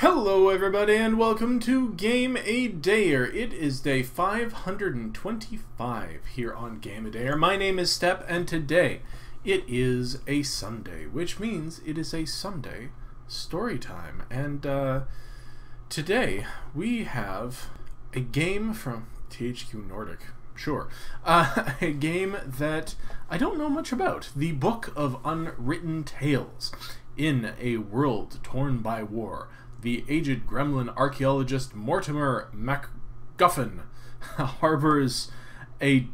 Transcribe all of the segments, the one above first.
Hello everybody and welcome to Game A Dayer. It is day 525 here on Game A Dayer. My name is Step and today it is a Sunday, which means it is a Sunday story time. And today we have a game from THQ Nordic. Sure. A game that I don't know much about. The Book of Unwritten Tales. In a world torn by war, the aged gremlin archaeologist Mortimer MacGuffin harbors the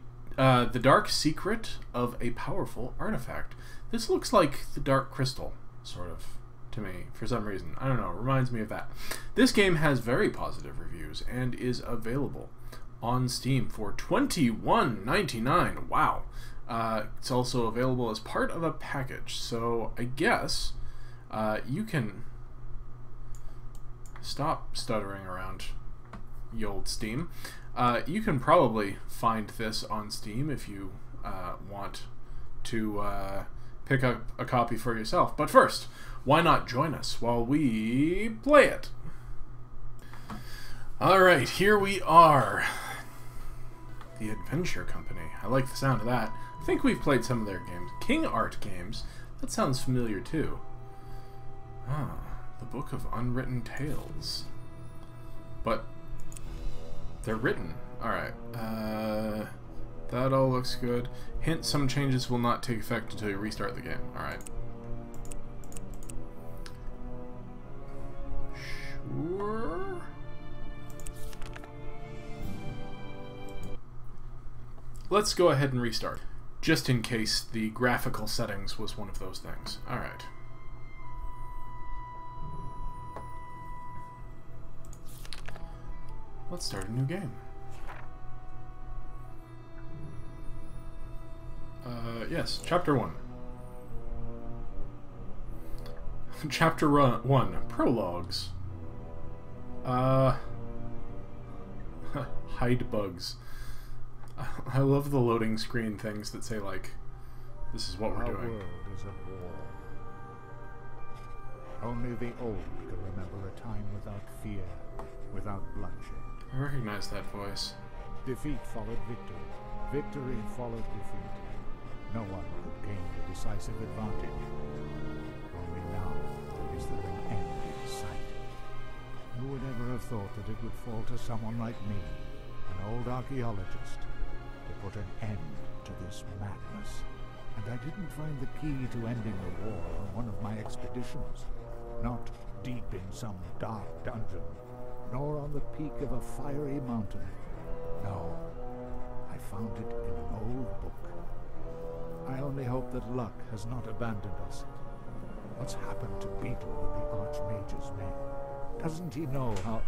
dark secret of a powerful artifact. This looks like the Dark Crystal, sort of, to me, for some reason. I don't know, it reminds me of that. This game has very positive reviews and is available on Steam for $21.99. Wow. It's also available as part of a package, so I guess you can stop stuttering around ye old Steam. You can probably find this on Steam if you want to pick up a copy for yourself. But first, why not join us while we play it? Alright, here we are. The Adventure Company. I like the sound of that. I think we've played some of their games. King Art games. That sounds familiar too. Ah, the Book of Unwritten Tales. But they're written. Alright. That all looks good. Hint, some changes will not take effect until you restart the game. Alright. Sure. Let's go ahead and restart, just in case the graphical settings was one of those things. Alright. Let's start a new game. Yes, Chapter 1. Chapter 1, Prologues. Hide bugs. I love the loading screen things that say, like, this is what we're doing. Our world is at war. Only the old can remember a time without fear, without bloodshed. I recognize that voice. Defeat followed victory. Victory followed defeat. No one could gain the decisive advantage. Only now is there an end in sight. Who would ever have thought that it would fall to someone like me, an old archaeologist, to put an end to this madness? And I didn't find the key to ending the war on one of my expeditions. Not deep in some dark dungeon, nor on the peak of a fiery mountain. No, I found it in an old book. I only hope that luck has not abandoned us. What's happened to Beetle with the Archmage's men? Doesn't he know how...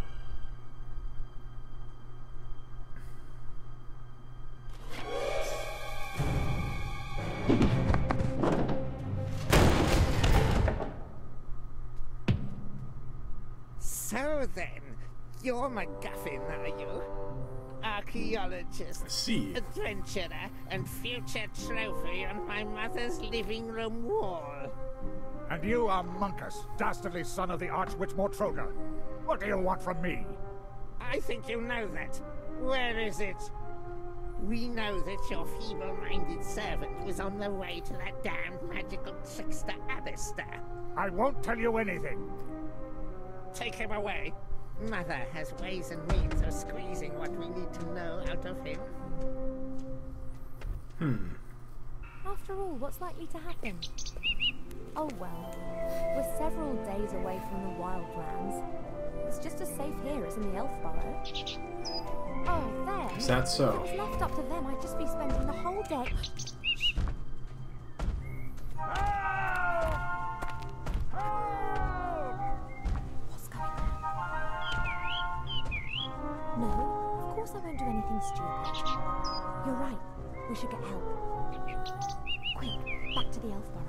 So then, you're MacGuffin, are you? Archaeologist, See. adventurer, and future trophy on my mother's living room wall. And you are Monkus, dastardly son of the Archwitch Mortroga. What do you want from me? I think you know that. Where is it? We know that your feeble-minded servant was on the way to that damned magical trickster Alistair. I won't tell you anything. Take him away. Mother has ways and means of squeezing what we need to know out of him. After all, what's likely to happen? Oh well, we're several days away from the wildlands. It's just as safe here as in the Elf Burrow. Oh, then. Is that so? If it was left up to them, I'd just be spending the whole day... What's going on? No, of course I won't do anything stupid. You're right, we should get help. Quick, back to the Elf Burrow.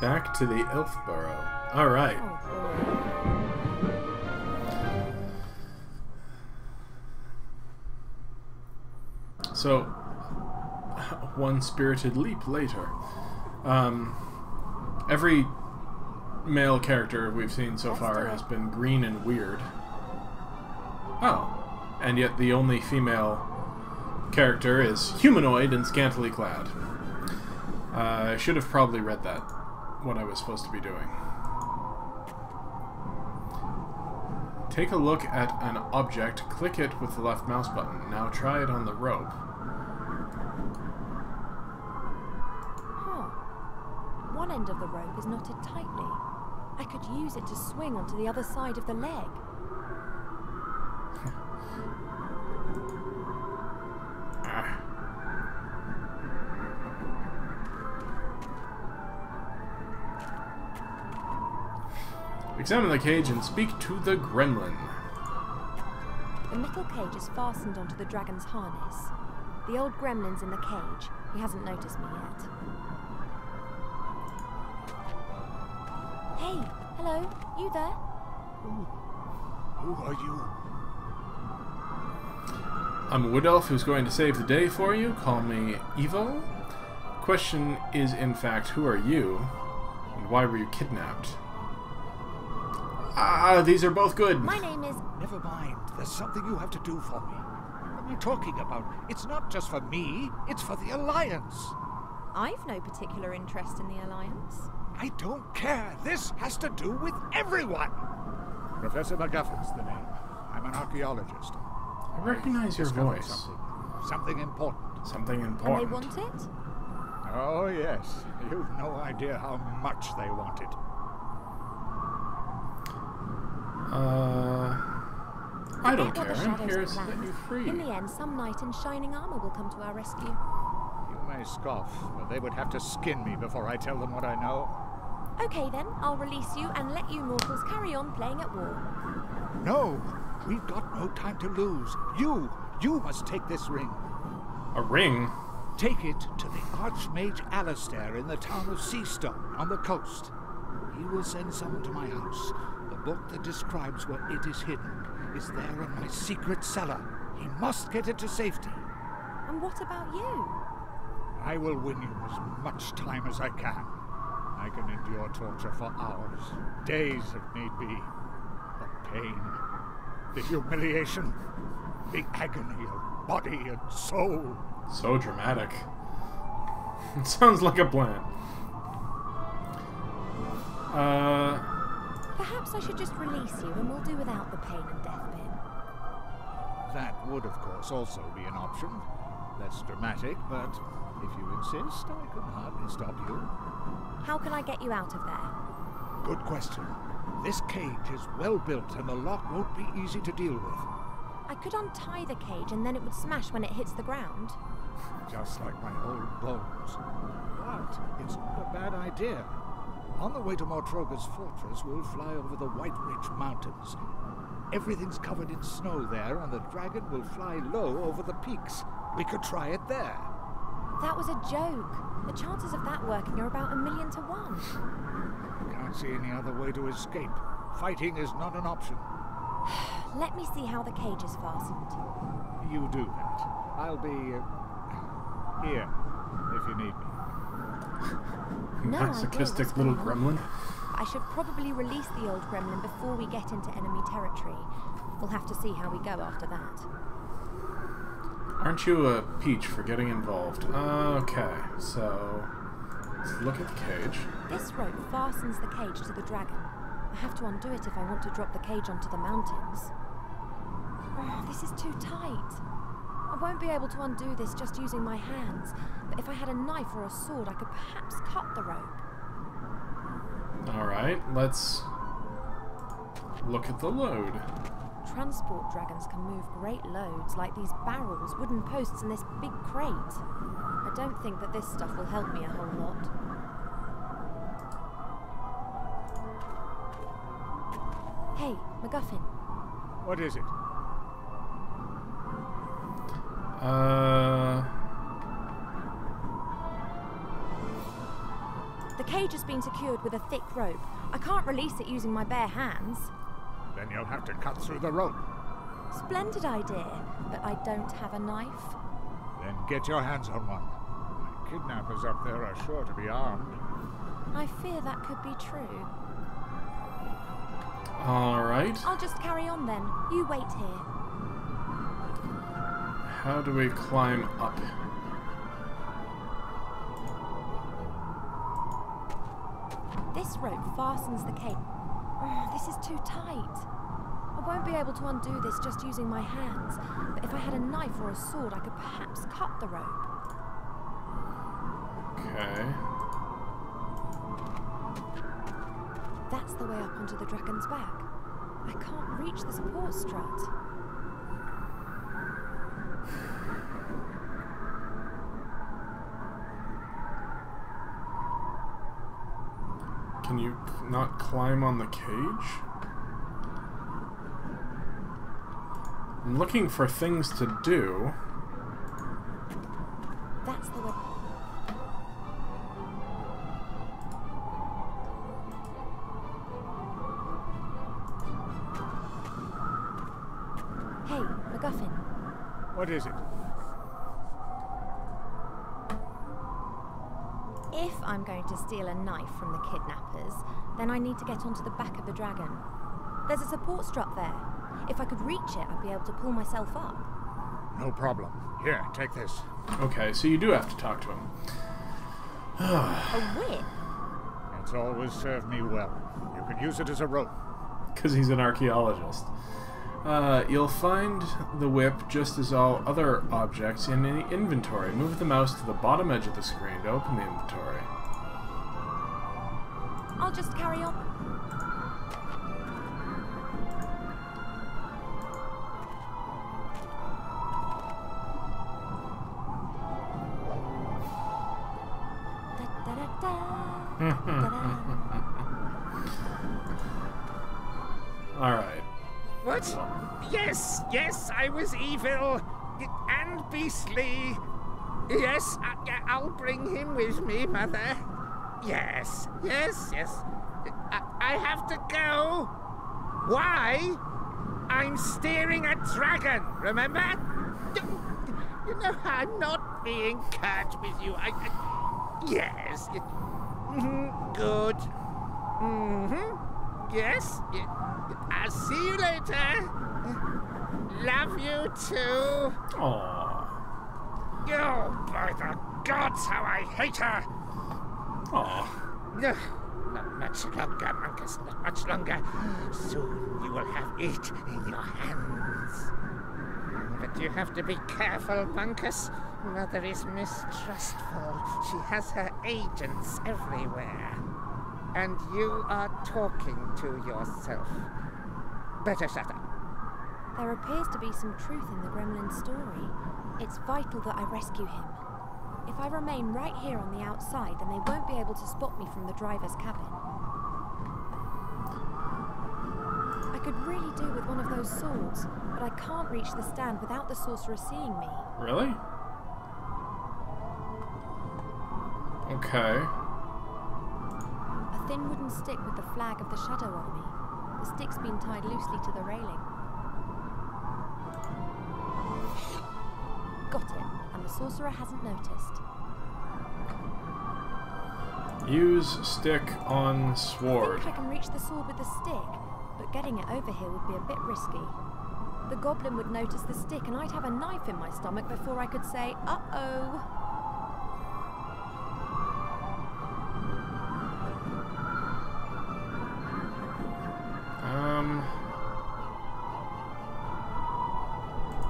Back to the Elf Burrow. Alright. Oh boy. So, one spirited leap later. Every male character we've seen so far has been green and weird. Oh. And yet the only female character is humanoid and scantily clad. I should have probably read that, what I was supposed to be doing. Take a look at an object, click it with the left mouse button. Now try it on the rope. Huh. One end of the rope is knotted tightly. I could use it to swing onto the other side of the leg. Examine the cage and speak to the gremlin. The metal cage is fastened onto the dragon's harness. The old gremlin's in the cage. He hasn't noticed me yet. Hey, hello, you there? Who are you? I'm a wood elf who's going to save the day for you. Call me Evo. Question is, in fact, who are you? And why were you kidnapped? Ah, these are both good. My name is... Never mind. There's something you have to do for me. What are you talking about? It's not just for me. It's for the Alliance. I've no particular interest in the Alliance. I don't care. This has to do with everyone. Professor MacGuffin's the name. I'm an archaeologist. I recognize your voice. Something important. Something And important. they want it? Oh, yes. You've no idea how much they want it. I don't Forget care. what the I'm here to shadows set have you planned. free. In the end, some knight in shining armor will come to our rescue. You may scoff, but they would have to skin me before I tell them what I know. Okay then, I'll release you and let you mortals carry on playing at war. No! We've got no time to lose. You must take this ring. A ring? Take it to the Archmage Alistair in the town of Seastone on the coast. He will send someone to my house. The book that describes where it is hidden is there in my secret cellar. He must get it to safety. And what about you? I will win you as much time as I can. I can endure torture for hours, days if need be. The pain, the humiliation, the agony of body and soul. So dramatic. It sounds like a plan. Perhaps I should just release you and we'll do without the pain and death bit. That would, of course, also be an option. Less dramatic, but if you insist, I can hardly stop you. How can I get you out of there? Good question. This cage is well built and the lock won't be easy to deal with. I could untie the cage and then it would smash when it hits the ground. Just like my old bones. But it's not a bad idea. On the way to Mortroga's fortress, we'll fly over the White Ridge Mountains. Everything's covered in snow there, and the dragon will fly low over the peaks. We could try it there. That was a joke. The chances of that working are about 1,000,000 to 1. Can't see any other way to escape. Fighting is not an option. Let me see how the cage is fastened. You do that. I'll be here if you need me. No Masochistic idea little what's going on. gremlin. I should probably release the old gremlin before we get into enemy territory. We'll have to see how we go after that. Aren't you a peach for getting involved? Okay, so let's look at the cage. This rope fastens the cage to the dragon. I have to undo it if I want to drop the cage onto the mountains. Oh, this is too tight. I won't be able to undo this just using my hands, but if I had a knife or a sword, I could perhaps cut the rope. Alright, let's look at the load. Transport dragons can move great loads, like these barrels, wooden posts, and this big crate. I don't think that this stuff will help me a whole lot. Hey, MacGuffin. What is it? The cage has been secured with a thick rope. I can't release it using my bare hands. Then you'll have to cut through the rope. Splendid idea, but I don't have a knife. Then get your hands on one. The kidnappers up there are sure to be armed. I fear that could be true. Alright. I'll just carry on then. You wait here. How do we climb up? This rope fastens the cape. Oh, this is too tight. I won't be able to undo this just using my hands, but if I had a knife or a sword, I could perhaps cut the rope. Okay. That's the way up onto the dragon's back. I can't reach the support strut. Can you not climb on the cage? I'm looking for things to do. That's the way. Hey, MacGuffin. What is it? If I'm going to steal a knife from the kidnappers, then I need to get onto the back of the dragon. There's a support strut there. If I could reach it, I'd be able to pull myself up. No problem. Here, take this. Okay, so you do have to talk to him. A whip? It's always served me well. You can use it as a rope. Because he's an archaeologist. You'll find the whip just as all other objects in the inventory. Move the mouse to the bottom edge of the screen to open the inventory. I'll just carry on. Alright. What? Yes, yes, I was evil and beastly. Yes, I'll bring him with me, Mother. Yes, yes, yes. I have to go. Why? I'm steering a dragon, remember? You know, I'm not being curt with you. Yes. Good. Yes. I'll see you later. Love you too. Aww. Oh, by the gods, how I hate her! Aww. Not much longer, Monkus, not much longer. Soon you will have it in your hands. But you have to be careful, Monkus. Mother is mistrustful. She has her agents everywhere. And you are talking to yourself. Better shut up. There appears to be some truth in the gremlin story. It's vital that I rescue him. If I remain right here on the outside, then they won't be able to spot me from the driver's cabin. I could really do with one of those swords, but I can't reach the stand without the sorcerer seeing me. Really? Okay. A thin wooden stick with the flag of the Shadow Army. The stick's been tied loosely to the railing. Got it, and the sorcerer hasn't noticed. Use stick on sword. I think I can reach the sword with the stick, but getting it over here would be a bit risky. The goblin would notice the stick and I'd have a knife in my stomach before I could say, uh-oh.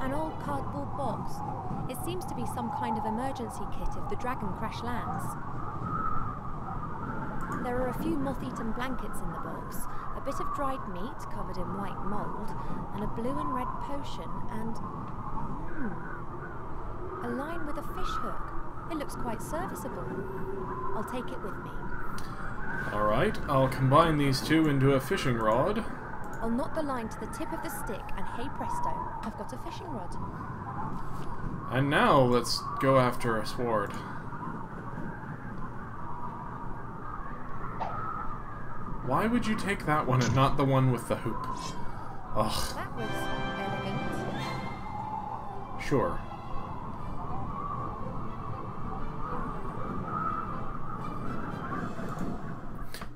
An old cardboard box. It seems to be some kind of emergency kit if the dragon crash lands. There are a few moth-eaten blankets in the box, a bit of dried meat covered in white mould, and a blue and red potion, and... a line with a fish hook. It looks quite serviceable. I'll take it with me. Alright, I'll combine these two into a fishing rod. I'll knot the line to the tip of the stick, and hey presto, I've got a fishing rod. And now let's go after a sword. Why would you take that one and not the one with the hoop? Ugh. That was elegant. Sure.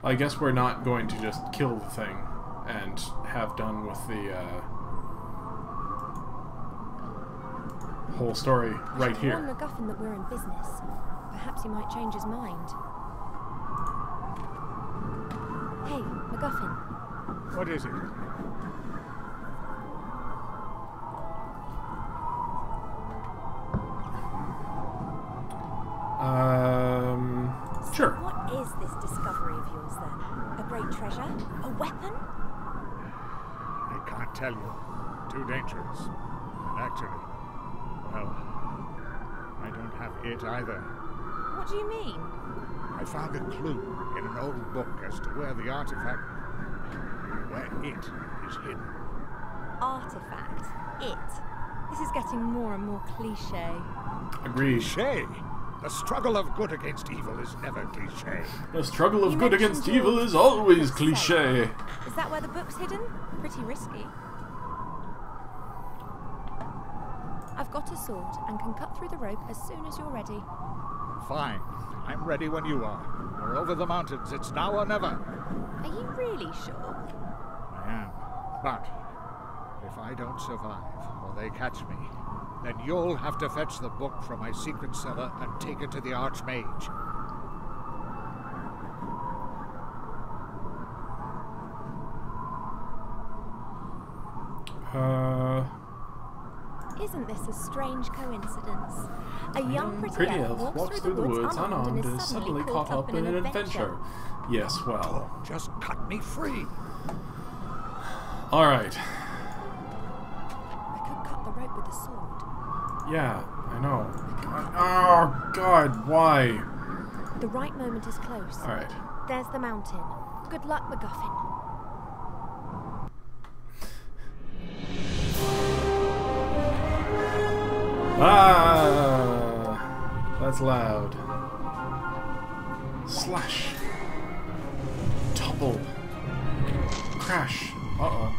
I guess we're not going to just kill the thing and have done with the whole story right here. Warn MacGuffin that we're in business. Perhaps he might change his mind. Hey, MacGuffin. What is it? Sure. What is this discovery of yours then? A great treasure? A weapon? I can't tell you. Too dangerous. Actually, well, I don't have it either. What do you mean? I found a clue in an old book as to where the artifact... where it is hidden. Artifact. It. This is getting more and more cliché. Agreed. Cliché? The struggle of good against evil is never cliché. The struggle of You good mentioned against your evil is always safe. cliché. Is that where the book's hidden? Pretty risky. I've got a sword and can cut through the rope as soon as you're ready. Fine. I'm ready when you are. We're over the mountains. It's now or never. Are you really sure? I am. But if I don't survive, or they catch me, then you'll have to fetch the book from my secret cellar and take it to the Archmage. Isn't this a strange coincidence? A young Pretty elf elf walks through the woods unarmed and is suddenly caught up in an adventure. Yes, well. Just cut me free. Alright. I could cut the rope with a sword. Yeah, I know. Oh, God, why? The right moment is close. Alright. There's the mountain. Good luck, MacGuffin. Ah! That's loud. Slash. Topple. Crash. Uh-oh.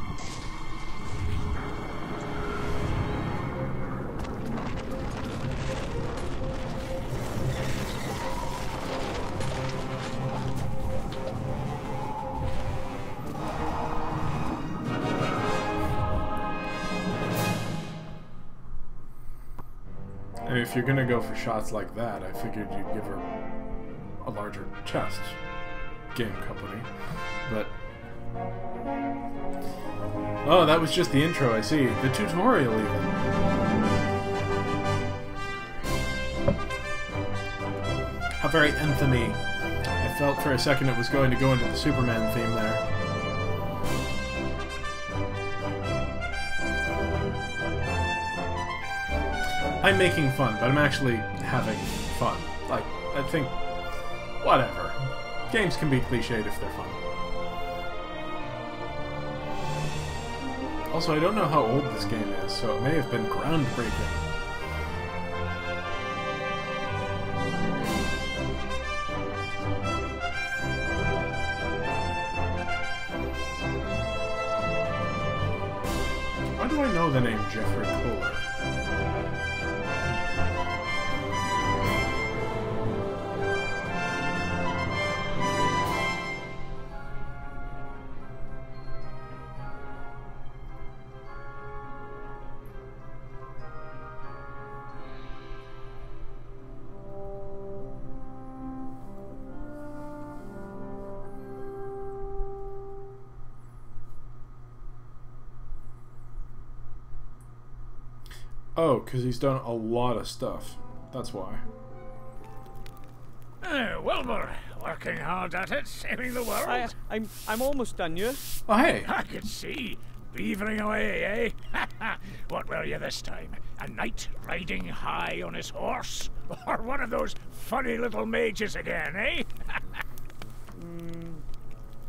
And if you're gonna go for shots like that, I figured you'd give her a larger chest. Game company. But... oh, that was just the intro, I see. The tutorial, even. How very Anthem-y. I felt for a second it was going to go into the Superman theme there. I'm making fun, but I'm actually having fun. Like, I think... whatever. Games can be cliched if they're fun. Also, I don't know how old this game is, so it may have been groundbreaking. Why do I know the name Jeffrey Kohler? Oh, because he's done a lot of stuff. That's why. Wilbur, working hard at it, saving the world. I'm almost done, you. Oh, hey! I could see. Beavering away, eh? What were you this time? A knight riding high on his horse? Or one of those funny little mages again, eh?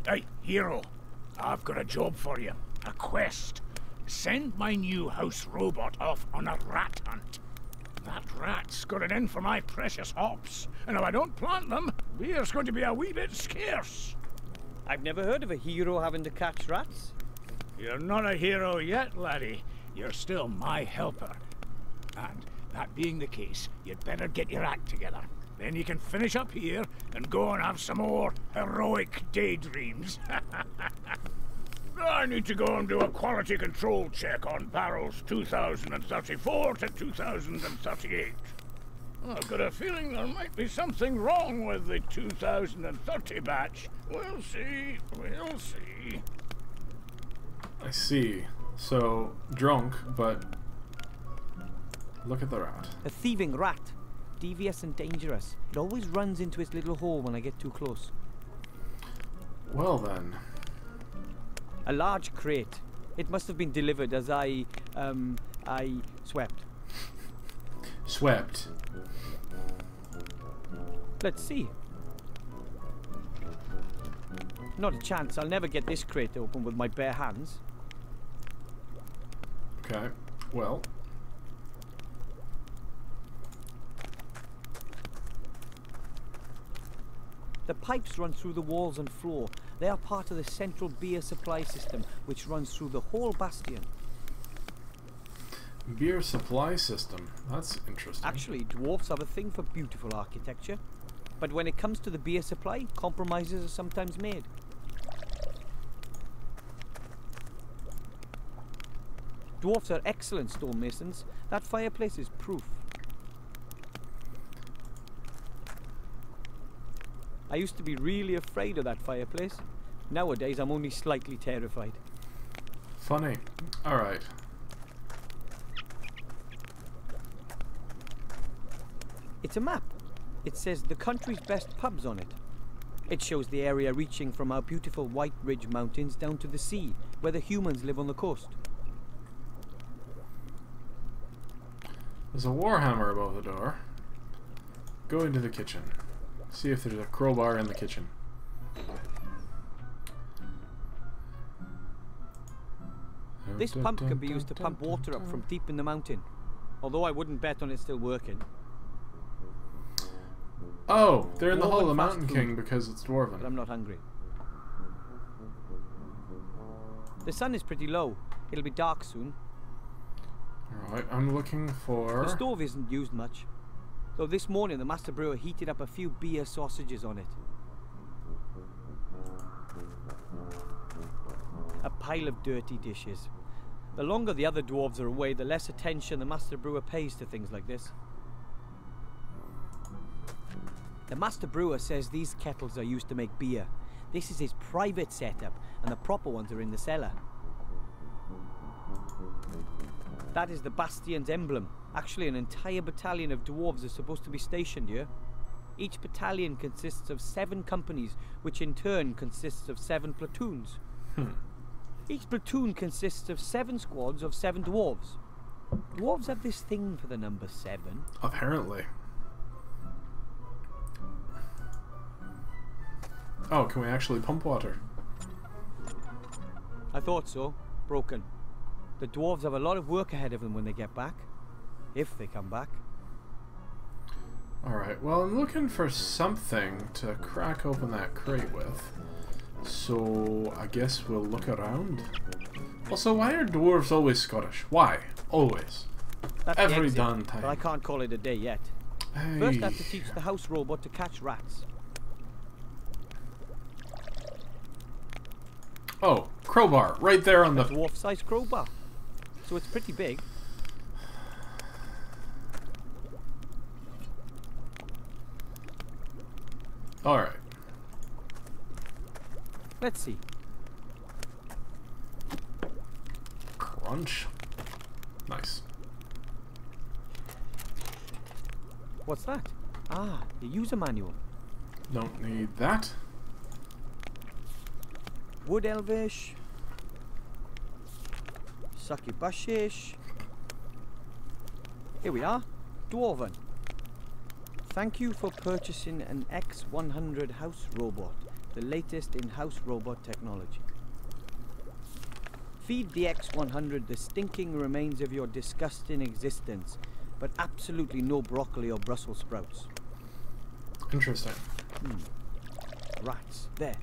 Hey, hero. I've got a job for you. A quest. Send my new house robot off on a rat hunt. That rat's got it in for my precious hops, and if I don't plant them, beer's going to be a wee bit scarce. I've never heard of a hero having to catch rats. You're not a hero yet, laddie. You're still my helper. And that being the case, you'd better get your act together. Then you can finish up here and go and have some more heroic daydreams. I need to go and do a quality control check on barrels 2034 to 2038. I've got a feeling there might be something wrong with the 2030 batch. We'll see. We'll see. I see. So, drunk, but look at the rat. A thieving rat. Devious and dangerous. It always runs into its little hole when I get too close. Well then. A large crate. It must have been delivered as I swept. Swept. Let's see. Not a chance. I'll never get this crate open with my bare hands. Okay. Well. The pipes run through the walls and floor. They are part of the central beer supply system, which runs through the whole bastion. Beer supply system. That's interesting. Actually, dwarfs have a thing for beautiful architecture. But when it comes to the beer supply, compromises are sometimes made. Dwarfs are excellent stonemasons. That fireplace is proof. I used to be really afraid of that fireplace. Nowadays, I'm only slightly terrified. Funny. Alright. It's a map. It says the country's best pubs on it. It shows the area reaching from our beautiful White Ridge Mountains down to the sea, where the humans live on the coast. There's a warhammer above the door. Go into the kitchen. See if there's a crowbar in the kitchen. This pump can be used to pump water up from deep in the mountain. Although I wouldn't bet on it still working. Oh, they're in the Dwarven Hall of the fast Mountain food. King because it's dwarven. But I'm not hungry. The sun is pretty low. It'll be dark soon. Alright, I'm looking for... The stove isn't used much. Though this morning the master brewer heated up a few beer sausages on it. A pile of dirty dishes. The longer the other dwarves are away, the less attention the master brewer pays to things like this. The master brewer says these kettles are used to make beer. This is his private setup, and the proper ones are in the cellar. That is the Bastion's emblem. Actually, an entire battalion of dwarves is supposed to be stationed here. Each battalion consists of 7 companies, which in turn consists of 7 platoons. Each platoon consists of 7 squads of 7 dwarves. Dwarves have this thing for the number 7. Apparently. Oh, can we actually pump water? I thought so. Broken. The dwarves have a lot of work ahead of them when they get back. If they come back. Alright, well, I'm looking for something to crack open that crate with. So, I guess we'll look around. Also, why are dwarves always Scottish? Why? Always. That's the Every exit, darn time. but I can't call it a day yet. Hey. First I have to teach the house robot to catch rats. Oh, crowbar, right there on the... Dwarf-sized crowbar. So it's pretty big. Alright. Let's see. Crunch. Nice. What's that? Ah, the user manual. Don't need that. Wood elvish. Succubushish. Here we are. Dwarven. Thank you for purchasing an X100 house robot, the latest in house robot technology. Feed the X100 the stinking remains of your disgusting existence, but absolutely no broccoli or Brussels sprouts. Interesting. Rats. There.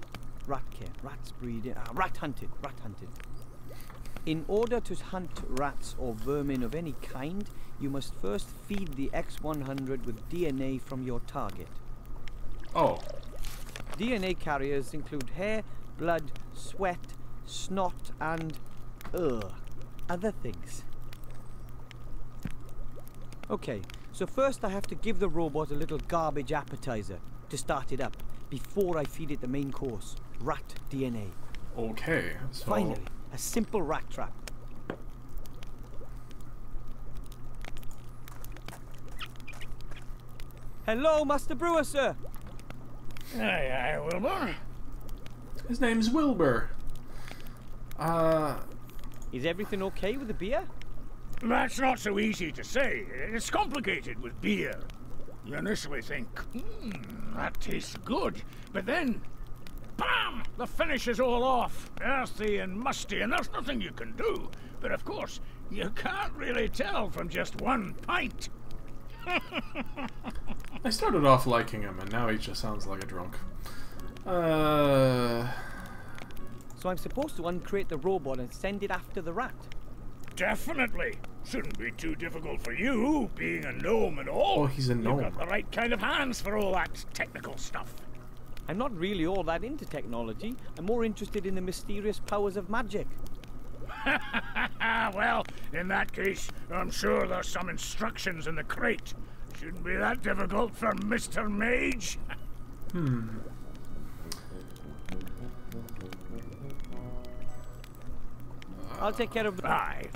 Rat care. Rats breeding. Rat hunted. Rat hunted. In order to hunt rats or vermin of any kind, you must first feed the X100 with DNA from your target. Oh. DNA carriers include hair, blood, sweat, snot, and other things. Okay, so first I have to give the robot a little garbage appetizer to start it up before I feed it the main course, rat DNA. Okay, so... Finally, a simple rat trap. Hello, Master Brewer, sir. Aye, aye, Wilbur. His name's Wilbur. Is everything okay with the beer? That's not so easy to say. It's complicated with beer. You initially think, that tastes good. But then, bam! The finish is all off. Earthy and musty, and there's nothing you can do. But of course, you can't really tell from just one pint. I started off liking him, and now he just sounds like a drunk. So I'm supposed to uncrate the robot and send it after the rat? Definitely. Shouldn't be too difficult for you, being a gnome and all. Oh, he's a gnome. You've got the right kind of hands for all that technical stuff. I'm not really all that into technology. I'm more interested in the mysterious powers of magic. Well, in that case, I'm sure there's some instructions in the crate. Shouldn't be that difficult for Mr. Mage. I'll take care of the... Aye.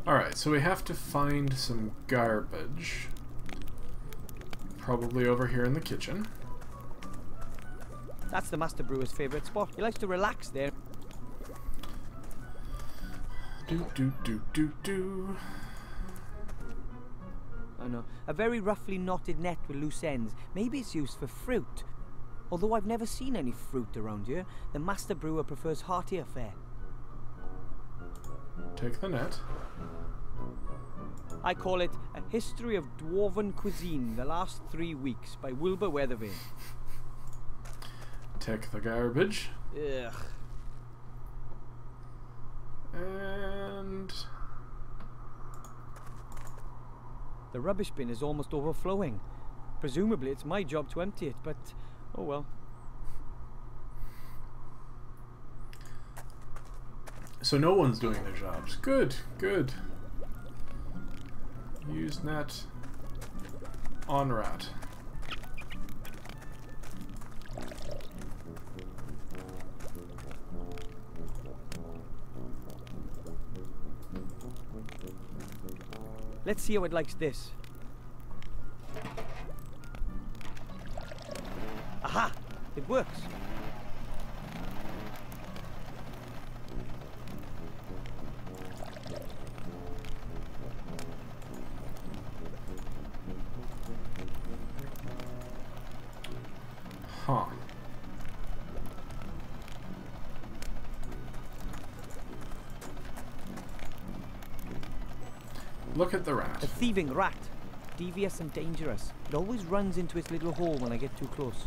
Alright, so we have to find some garbage. Probably over here in the kitchen. That's the Master Brewer's favourite spot. He likes to relax there. Do. I know. A very roughly knotted net with loose ends. Maybe it's used for fruit. Although I've never seen any fruit around here, the Master Brewer prefers heartier fare. Take the net. I call it A History of Dwarven Cuisine, the Last 3 Weeks by Wilbur Weathervane. Take the garbage. Ugh. And... The rubbish bin is almost overflowing. Presumably it's my job to empty it, but oh well. So no one's doing their jobs. Good. Use net on rat. Let's see how it likes this. Aha! It works. Huh. Look at the rat. A thieving rat. Devious and dangerous. It always runs into its little hole when I get too close.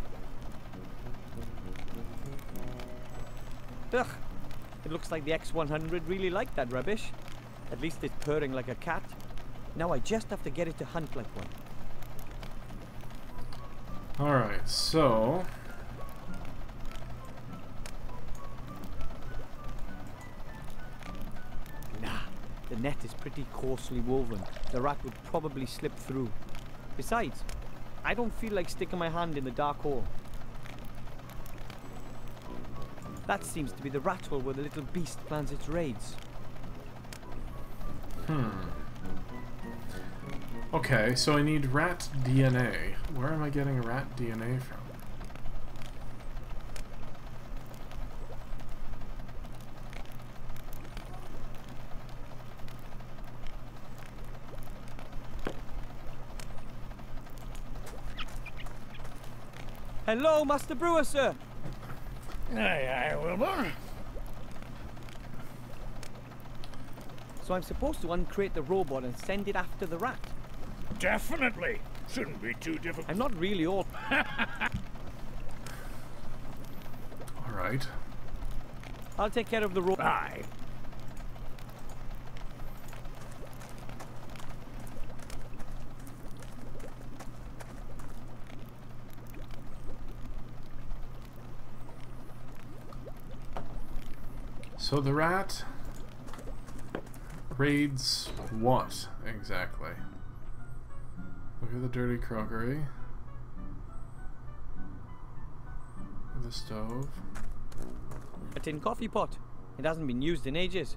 Ugh! It looks like the X100 really liked that rubbish. At least it's purring like a cat. Now I just have to get it to hunt like one. Alright, so... The net is pretty coarsely woven. The rat would probably slip through. Besides, I don't feel like sticking my hand in the dark hole. That seems to be the rat hole where the little beast plans its raids. Okay, so I need rat DNA. Where am I getting rat DNA from? Hello, Master Brewer, sir! Aye, Wilbur. So I'm supposed to uncrate the robot and send it after the rat? Definitely. Shouldn't be too difficult. I'm not really all... Alright. I'll take care of the robot. Aye. So the rat raids what exactly? Look at the dirty crockery. The stove. A tin coffee pot. It hasn't been used in ages.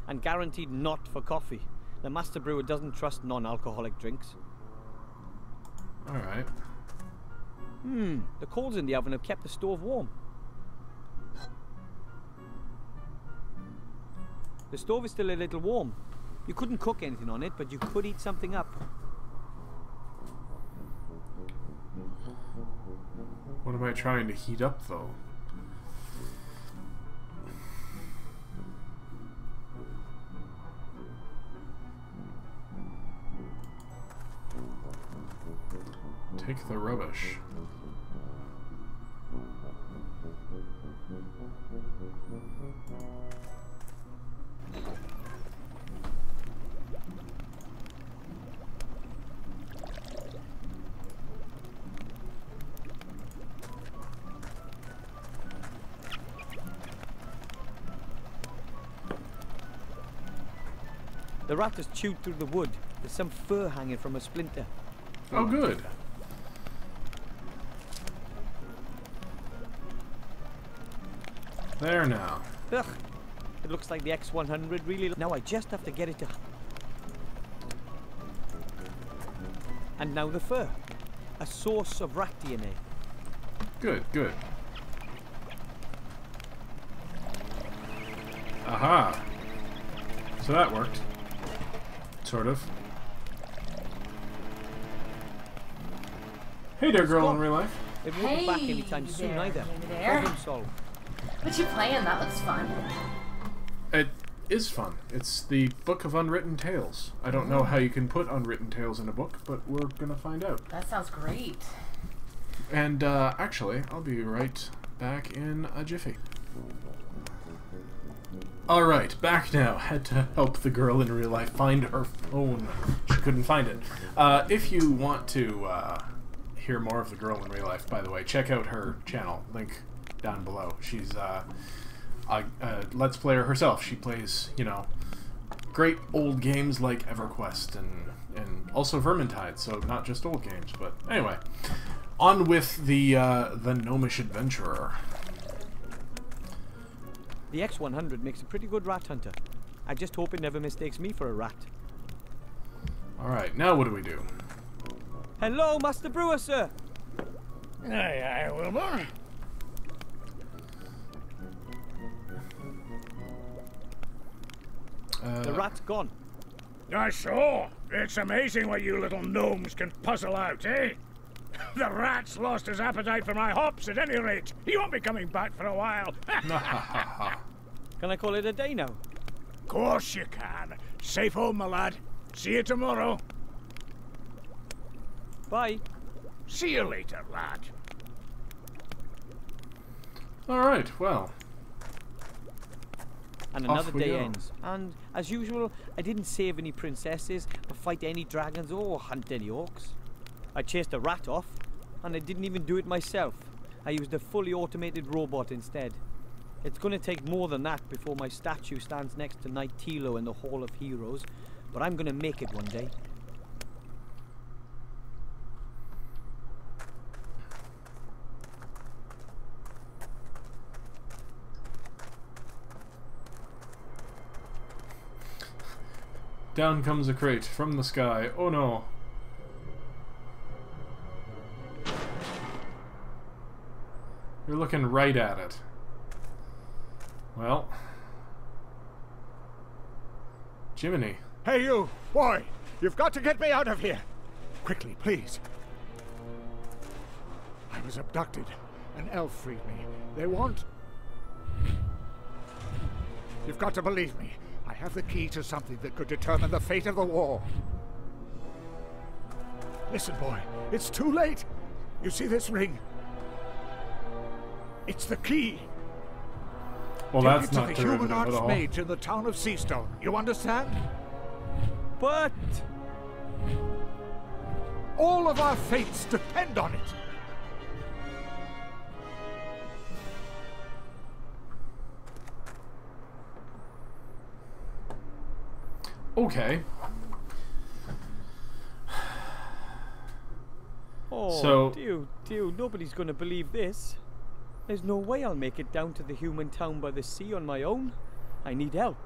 And guaranteed not for coffee. The master brewer doesn't trust non-alcoholic drinks. Alright. The coals in the oven have kept the stove warm. The stove is still a little warm. You couldn't cook anything on it, but you could eat something up. What am I trying to heat up, though? Take the rubbish. The rat has chewed through the wood. There's some fur hanging from a splinter. Oh, good. There now. Ugh. It looks like the X100 really... Now I just have to get it to... And now the fur. A source of rat DNA. Good, good. Aha. So that worked. Sort of. Hey there, girl in real life. It won't be back anytime soon there, either. you there? Problem solved. What you playing? That looks fun. It is fun. It's the Book of Unwritten Tales. I don't know how you can put unwritten tales in a book, but we're gonna find out. That sounds great. And actually, I'll be right back in a jiffy. Alright, back now. Had to help the girl in real life find her phone. She couldn't find it. If you want to hear more of the girl in real life, by the way, check out her channel. Link down below. She's a Let's Player herself. She plays, you know, great old games like EverQuest and also Vermintide, so not just old games. But anyway, on with the Gnomish Adventurer. The X100 makes a pretty good rat hunter. I just hope it never mistakes me for a rat. Alright, now what do we do? Hello, Master Brewer, sir! Aye, aye, Wilbur. The rat's gone. I saw. It's amazing what you little gnomes can puzzle out, eh? The rat's lost his appetite for my hops at any rate. He won't be coming back for a while. Can I call it a day now? Course you can. Safe home, my lad. See you tomorrow. Bye. See you later, lad. Alright, well. And another Off we day go. ends. And, as usual, I didn't save any princesses, or fight any dragons, or hunt any orcs. I chased a rat off, and I didn't even do it myself. I used a fully automated robot instead. It's going to take more than that before my statue stands next to Knight Tilo in the Hall of Heroes, but I'm going to make it one day. Down comes a crate from the sky. Oh no. You're looking right at it. Well. Jiminy. Hey, you! Boy! You've got to get me out of here! Quickly, please. I was abducted. An elf freed me. They want... You've got to believe me. I have the key to something that could determine the fate of the war. Listen, boy. It's too late. You see this ring? It's the key. Well, Take that's it to not the human derivative at all. archmage in the town of Seastone. You understand? But... All of our fates depend on it. Okay. Oh, So- dear, nobody's gonna believe this. There's no way I'll make it down to the human town by the sea on my own. I need help.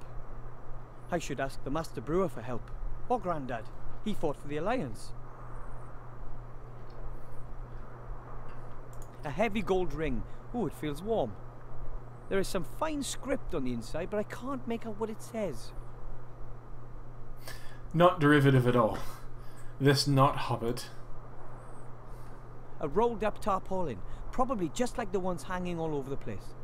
I should ask the Master Brewer for help. Or Grandad. He fought for the Alliance. A heavy gold ring. Ooh, it feels warm. There is some fine script on the inside, but I can't make out what it says. Not derivative at all. This not hobbit. A rolled up tarpaulin, probably just like the ones hanging all over the place.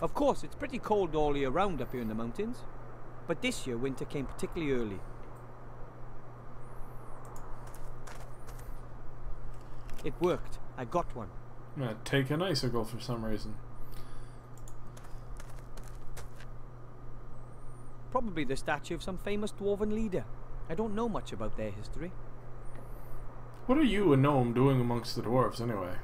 Of course, it's pretty cold all year round up here in the mountains, but this year winter came particularly early. It worked. I got one. I'm gonna take an icicle for some reason. Probably the statue of some famous dwarven leader. I don't know much about their history. What are you, a gnome, doing amongst the dwarves anyway?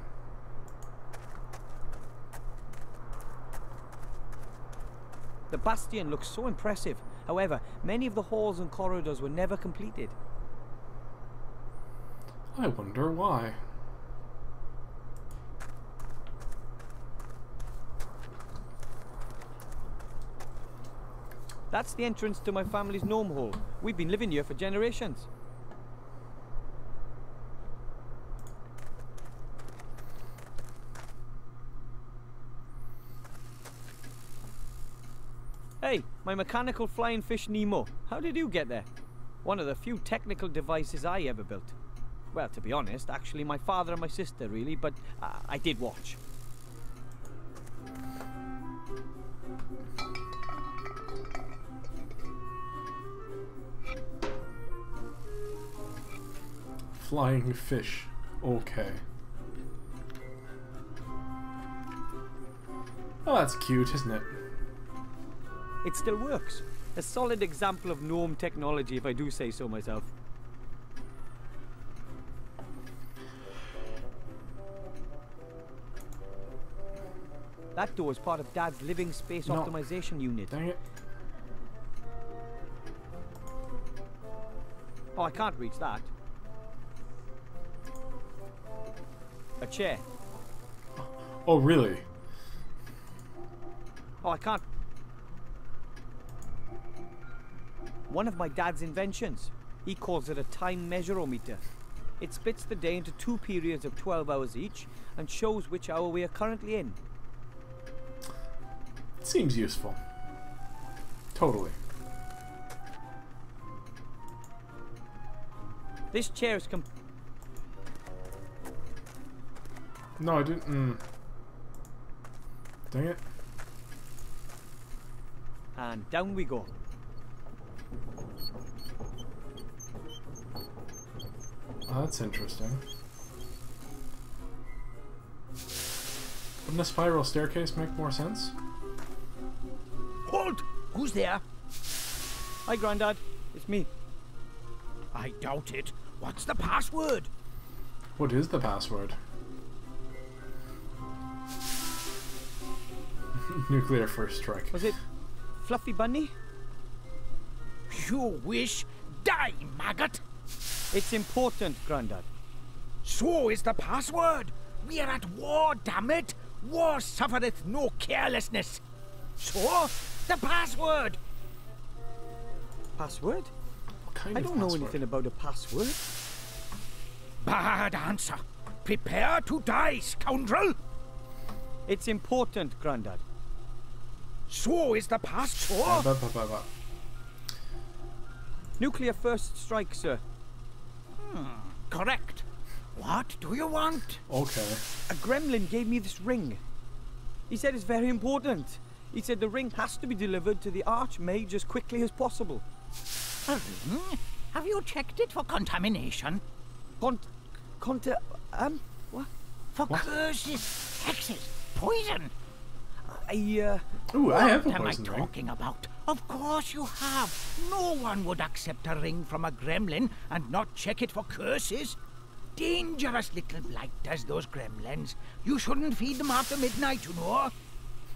The bastion looks so impressive. However, many of the halls and corridors were never completed. I wonder why. That's the entrance to my family's gnome hole. We've been living here for generations. Hey, my mechanical flying fish Nemo. How did you get there? One of the few technical devices I ever built. Well, to be honest, actually my father and my sister really, but I did watch. Flying fish. Okay. Oh, that's cute, isn't it? It still works. A solid example of gnome technology, if I do say so myself. That door is part of Dad's living space No. optimization unit. Dang it. Oh, I can't reach that. A chair. Oh, really? Oh, I can't. One of my dad's inventions. He calls it a time measurometer. It splits the day into 2 periods of 12 hours each and shows which hour we are currently in. Seems useful. Totally. This chair is No, I didn't. Dang it. And down we go. Oh, that's interesting. Wouldn't a spiral staircase make more sense? Hold! Who's there? Hi, Grandad. It's me. I doubt it. What's the password? What is the password? Nuclear first strike. Was it Fluffy Bunny? You wish. Die, maggot! It's important, Grandad. So is the password. We are at war, damn it! War suffereth no carelessness. So, the password! Password? What kind I of don't know password? anything about a password. Bad answer. Prepare to die, scoundrel! It's important, Grandad. So is the password. Ba. Nuclear first strike, sir. Correct. What do you want? Okay. A gremlin gave me this ring. He said it's very important. He said the ring has to be delivered to the Archmage as quickly as possible. A ring? Have you checked it for contamination? What? For curses, hexes, poison? Ooh, I have a What am I poison ring. talking about? Of course you have. No one would accept a ring from a gremlin and not check it for curses. dangerous little blighters, those gremlins. You shouldn't feed them after midnight, you know.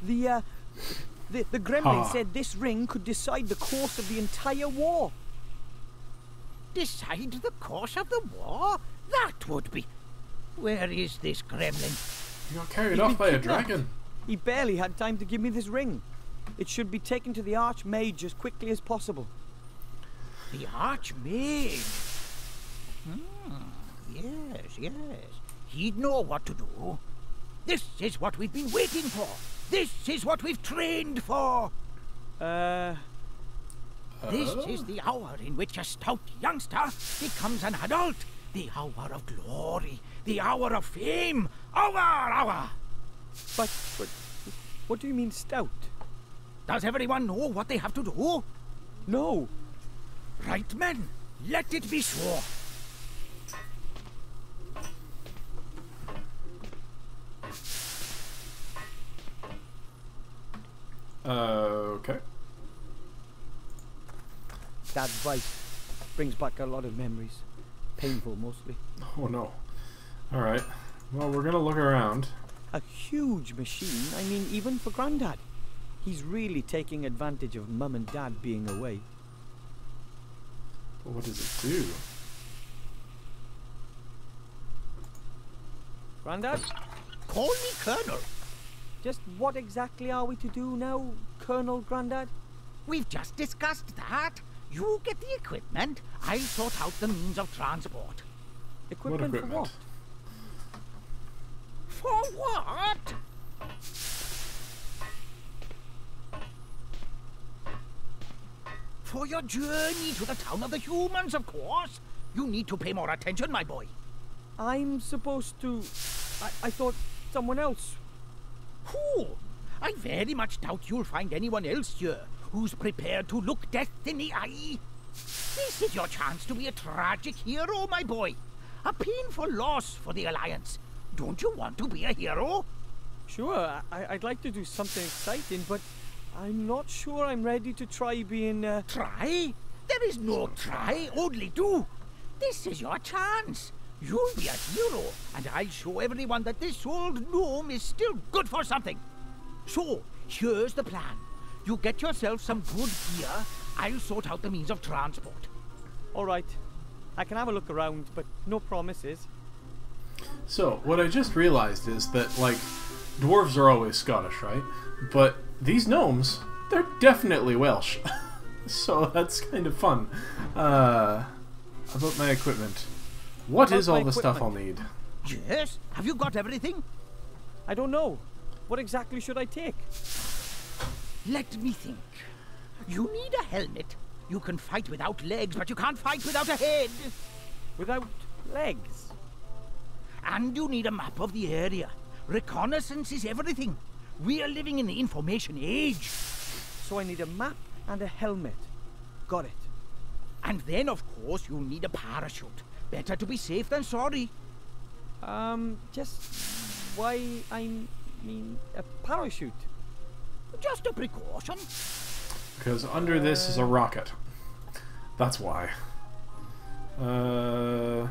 The gremlin said this ring could decide the course of the entire war. Decide the course of the war? That would be... Where is this gremlin? You got carried He's off been by a kidnapped. dragon. He barely had time to give me this ring. It should be taken to the Archmage as quickly as possible. The Archmage? Yes. He'd know what to do. This is what we've been waiting for. This is what we've trained for. This is the hour in which a stout youngster becomes an adult. The hour of glory. The hour of fame. Hour! But what do you mean stout? Does everyone know what they have to do? No. Right, men. Let it be so. Okay. Dad's vice brings back a lot of memories. Painful, mostly. Oh no. Alright. Well, we're gonna look around. A huge machine. I mean, even for Grandad. He's really taking advantage of Mum and Dad being away. But what does it do? Grandad? Call me Colonel. Just what exactly are we to do now, Colonel Grandad? We've just discussed that. You get the equipment, I'll sort out the means of transport. Equipment for what? For what? For your journey to the town of the humans, of course. You need to pay more attention, my boy. I'm supposed to... I thought someone else. Who? I very much doubt you'll find anyone else here who's prepared to look death in the eye. This is your chance to be a tragic hero, my boy. A painful loss for the Alliance. Don't you want to be a hero? Sure, I'd like to do something exciting, but I'm not sure I'm ready to try being... Try? There is no try, only do. This is your chance. You'll be a hero, and I'll show everyone that this old gnome is still good for something. So, here's the plan. You get yourself some good gear, I'll sort out the means of transport. All right. I can have a look around, but no promises. So, what I just realized is that, like, dwarves are always Scottish, right? But these gnomes, they're definitely Welsh. So that's kind of fun. About my equipment. What is all the stuff I'll need? Yes? Have you got everything? I don't know. What exactly should I take? Let me think. You need a helmet. You can fight without legs, but you can't fight without a head. Without legs? And you need a map of the area. Reconnaissance is everything. We are living in the information age. So I need a map and a helmet. Got it. And then, of course, you'll need a parachute. Better to be safe than sorry. Just why I mean a parachute? Just a precaution. Because under this is a rocket. That's why. I'll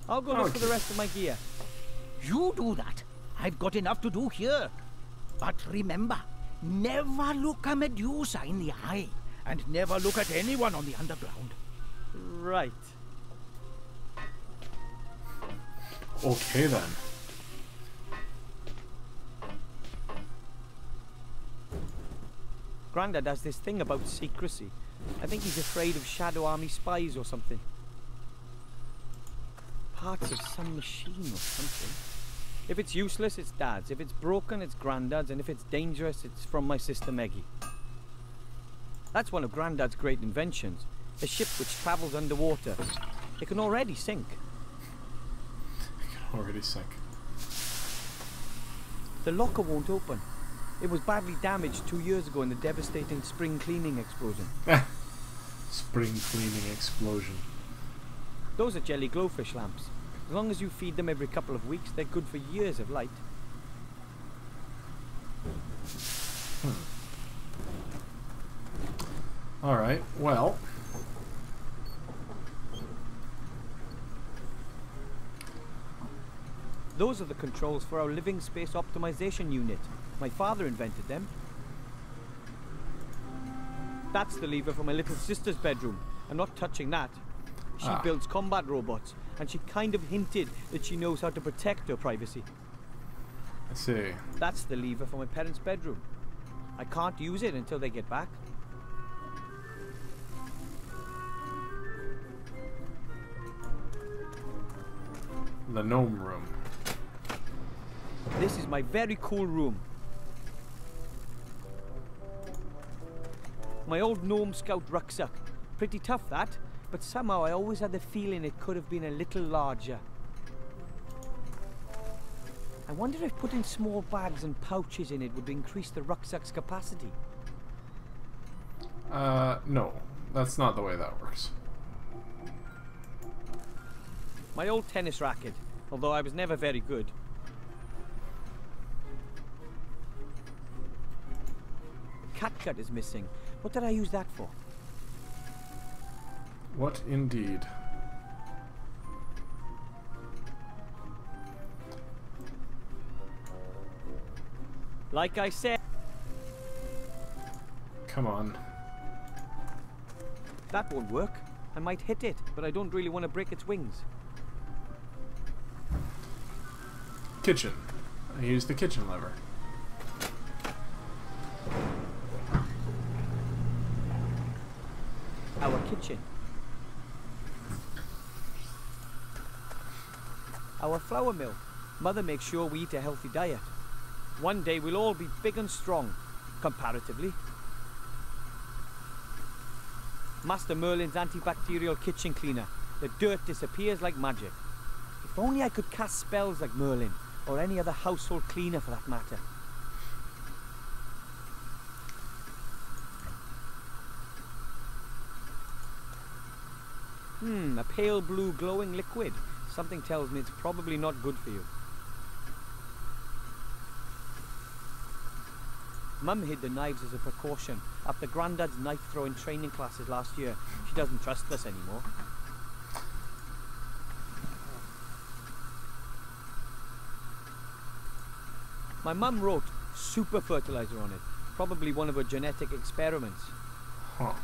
go look for the rest of my gear. You do that. I've got enough to do here. But remember, never look a Medusa in the eye. And never look at anyone on the underground. Right. Okay then. Grandad has this thing about secrecy. I think he's afraid of Shadow Army spies or something. Parts of some machine or something. If it's useless, it's Dad's. If it's broken, it's Grandad's. And if it's dangerous, it's from my sister Meggie. That's one of Grandad's great inventions. A ship which travels underwater. It can already sink. It can already sink. The locker won't open. It was badly damaged 2 years ago in the devastating spring cleaning explosion. Spring cleaning explosion. Those are jelly glowfish lamps. As long as you feed them every couple of weeks, they're good for years of light. Alright, well. Those are the controls for our living space optimization unit. My father invented them. That's the lever for my little sister's bedroom. I'm not touching that. She builds combat robots, and she kind of hinted that she knows how to protect her privacy. I see. That's the lever for my parents' bedroom. I can't use it until they get back. The gnome room. This is my very cool room. My old gnome scout rucksack. Pretty tough that, but somehow I always had the feeling it could have been a little larger. I wonder if putting small bags and pouches in it would increase the rucksack's capacity. No. That's not the way that works. My old tennis racket, although I was never very good. The catgut is missing. What did I use that for? What indeed? Like I said, Come on. that won't work. I might hit it, but I don't really want to break its wings. Kitchen. I use the kitchen lever. Our kitchen. Our flour mill. Mother makes sure we eat a healthy diet. One day we'll all be big and strong, comparatively. Master Merlin's antibacterial kitchen cleaner. The dirt disappears like magic. If only I could cast spells like Merlin, or any other household cleaner for that matter. A pale blue glowing liquid. Something tells me it's probably not good for you. Mum hid the knives as a precaution after Grandad's knife-throwing training classes last year. She doesn't trust us anymore. My mum wrote super fertilizer on it. Probably one of her genetic experiments. Huh.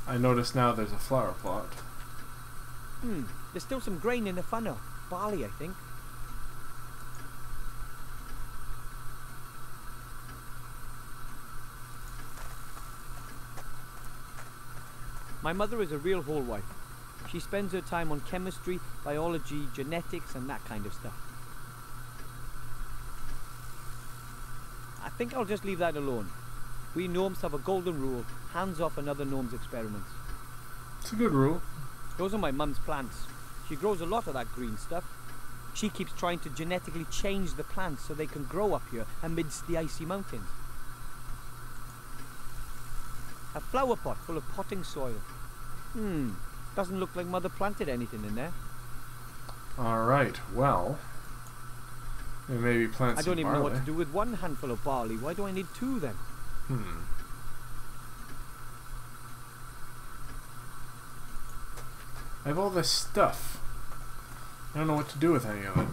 I notice now there's a flower plot. There's still some grain in the funnel. Barley, I think. My mother is a real whole wife. She spends her time on chemistry, biology, genetics, and that kind of stuff. I think I'll just leave that alone. We gnomes have a golden rule, hands off another gnome's experiments. It's a good rule. Those are my mum's plants. She grows a lot of that green stuff. She keeps trying to genetically change the plants so they can grow up here amidst the icy mountains. A flower pot full of potting soil. Doesn't look like Mother planted anything in there. Alright, well... maybe plant I some don't even know what to barley. do with one handful of barley. Why do I need two then? I have all this stuff. I don't know what to do with any of it.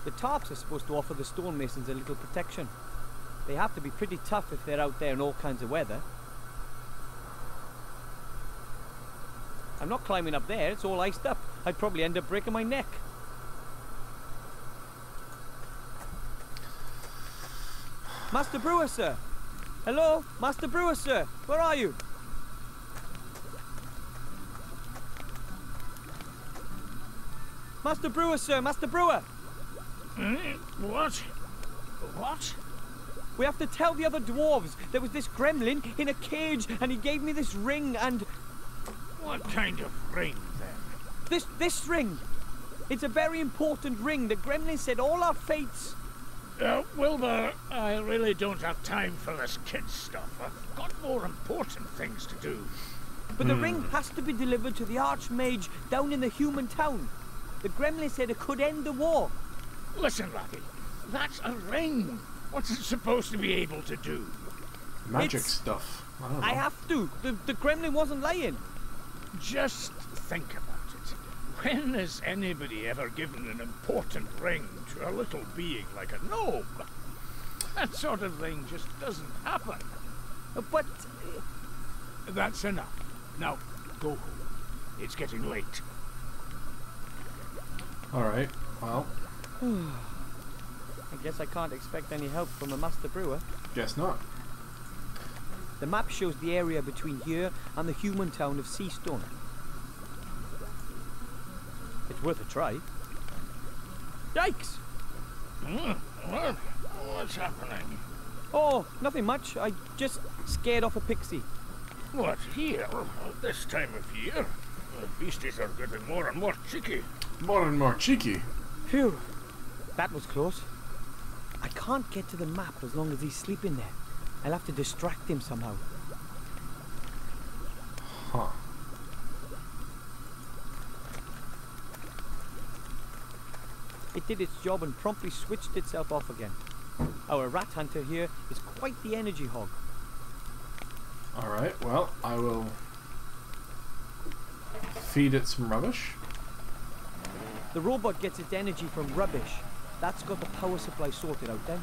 The tarps are supposed to offer the stonemasons a little protection. They have to be pretty tough if they're out there in all kinds of weather. I'm not climbing up there, it's all iced up. I'd probably end up breaking my neck. Master Brewer, sir! Hello? Master Brewer, sir! Where are you? Master Brewer, sir! Master Brewer! What? What? We have to tell the other dwarves. There was this gremlin in a cage and he gave me this ring and... What kind of ring, then? This ring! It's a very important ring. The gremlin said all our fates... Wilbur, I really don't have time for this kid stuff. I've got more important things to do. But the ring has to be delivered to the Archmage down in the human town. The gremlin said it could end the war. Listen, laddie, that's a ring. What's it supposed to be able to do? Magic It's- stuff. I don't know. I have to. The gremlin wasn't lying. Just think about it. When has anybody ever given an important ring to a little being like a gnome? That sort of thing just doesn't happen. But That's enough. Now, go home. It's getting late. Alright, well, I guess I can't expect any help from a master brewer. guess not. The map shows the area between here and the human town of Seastone. It's worth a try. Yikes! What's happening? Oh, nothing much. I just scared off a pixie. What, here? At this time of year? The beasties are getting more and more cheeky. More and more cheeky. Phew, that was close. I can't get to the map as long as he's sleeping there. I'll have to distract him somehow. Huh. It did its job and promptly switched itself off again. Our rat hunter here is quite the energy hog. Alright, well, I will feed it some rubbish. The robot gets its energy from rubbish. That's got the power supply sorted out then.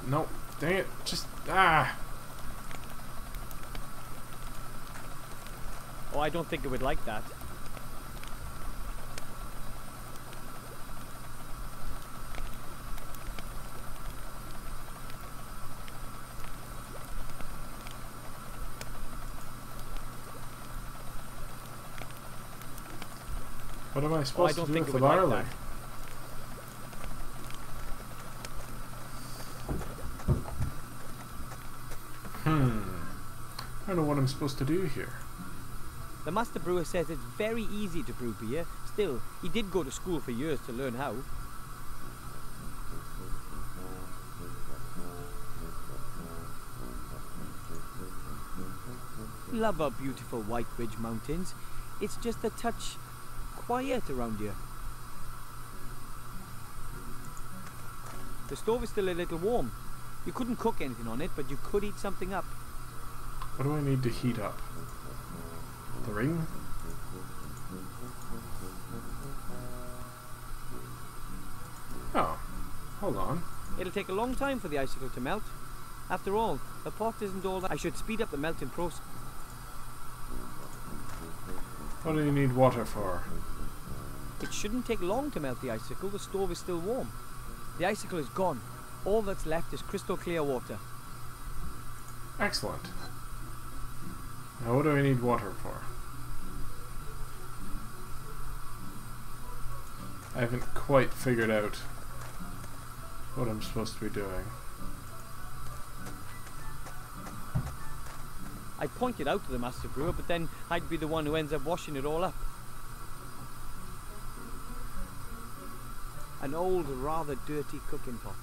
No, dang it, just, ah! Oh, I don't think it would like that. What am I supposed to don't do think with it the would like barley? that. I don't know what I'm supposed to do here. The master brewer says it's very easy to brew beer. Still, he did go to school for years to learn how. Love our beautiful White Ridge Mountains. It's just a touch quiet around here. The stove is still a little warm. You couldn't cook anything on it, but you could eat something up. What do I need to heat up? The ring? Oh, hold on. It'll take a long time for the icicle to melt. After all, the pot isn't all that. I should speed up the melting process. What do you need water for? It shouldn't take long to melt the icicle. The stove is still warm. The icicle is gone. All that's left is crystal clear water. Excellent. Now what do I need water for? I haven't quite figured out what I'm supposed to be doing. I pointed out to the master brewer, but then I'd be the one who ends up washing it all up. An old, rather dirty cooking pot.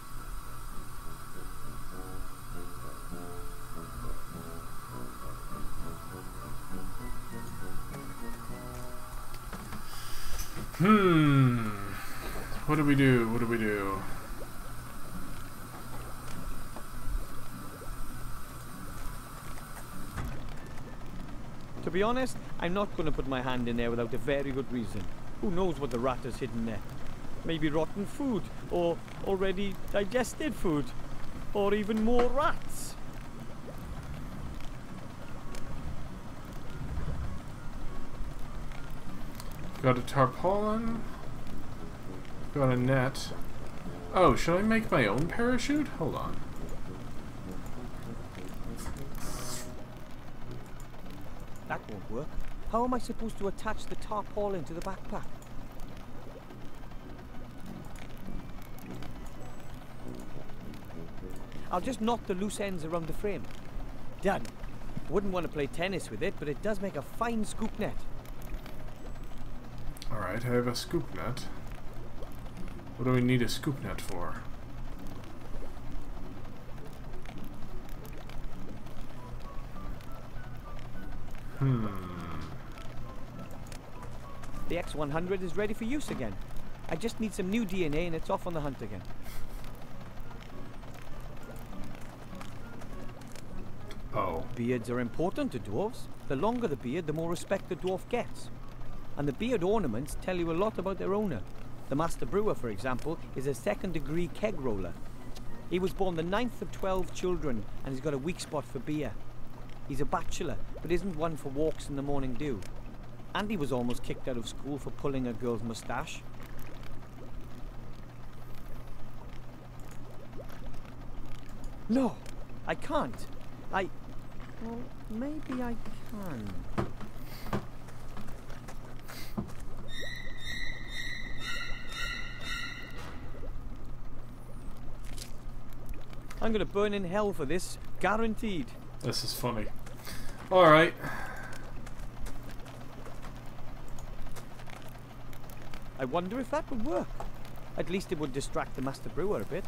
What do we do? What do we do? To be honest, I'm not going to put my hand in there without a very good reason. Who knows what the rat has hidden there? Maybe rotten food, or already digested food, or even more rats. Got a tarpaulin. Got a net. Oh, should I make my own parachute? Hold on. That won't work. How am I supposed to attach the tarpaulin to the backpack? I'll just knot the loose ends around the frame. Done. Wouldn't want to play tennis with it, but it does make a fine scoop net. Alright, I have a scoop net. What do we need a scoop net for? The X100 is ready for use again. I just need some new DNA and it's off on the hunt again. Oh. Beards are important to dwarves. The longer the beard, the more respect the dwarf gets. And the beard ornaments tell you a lot about their owner. The Master Brewer, for example, is a second-degree keg roller. He was born the 9th of 12 children, and he's got a weak spot for beer. He's a bachelor, but isn't one for walks in the morning dew. And he was almost kicked out of school for pulling a girl's moustache. No, I can't. Well, maybe I can. I'm gonna burn in hell for this, guaranteed. This is funny. Alright. I wonder if that would work. At least it would distract the Master Brewer a bit.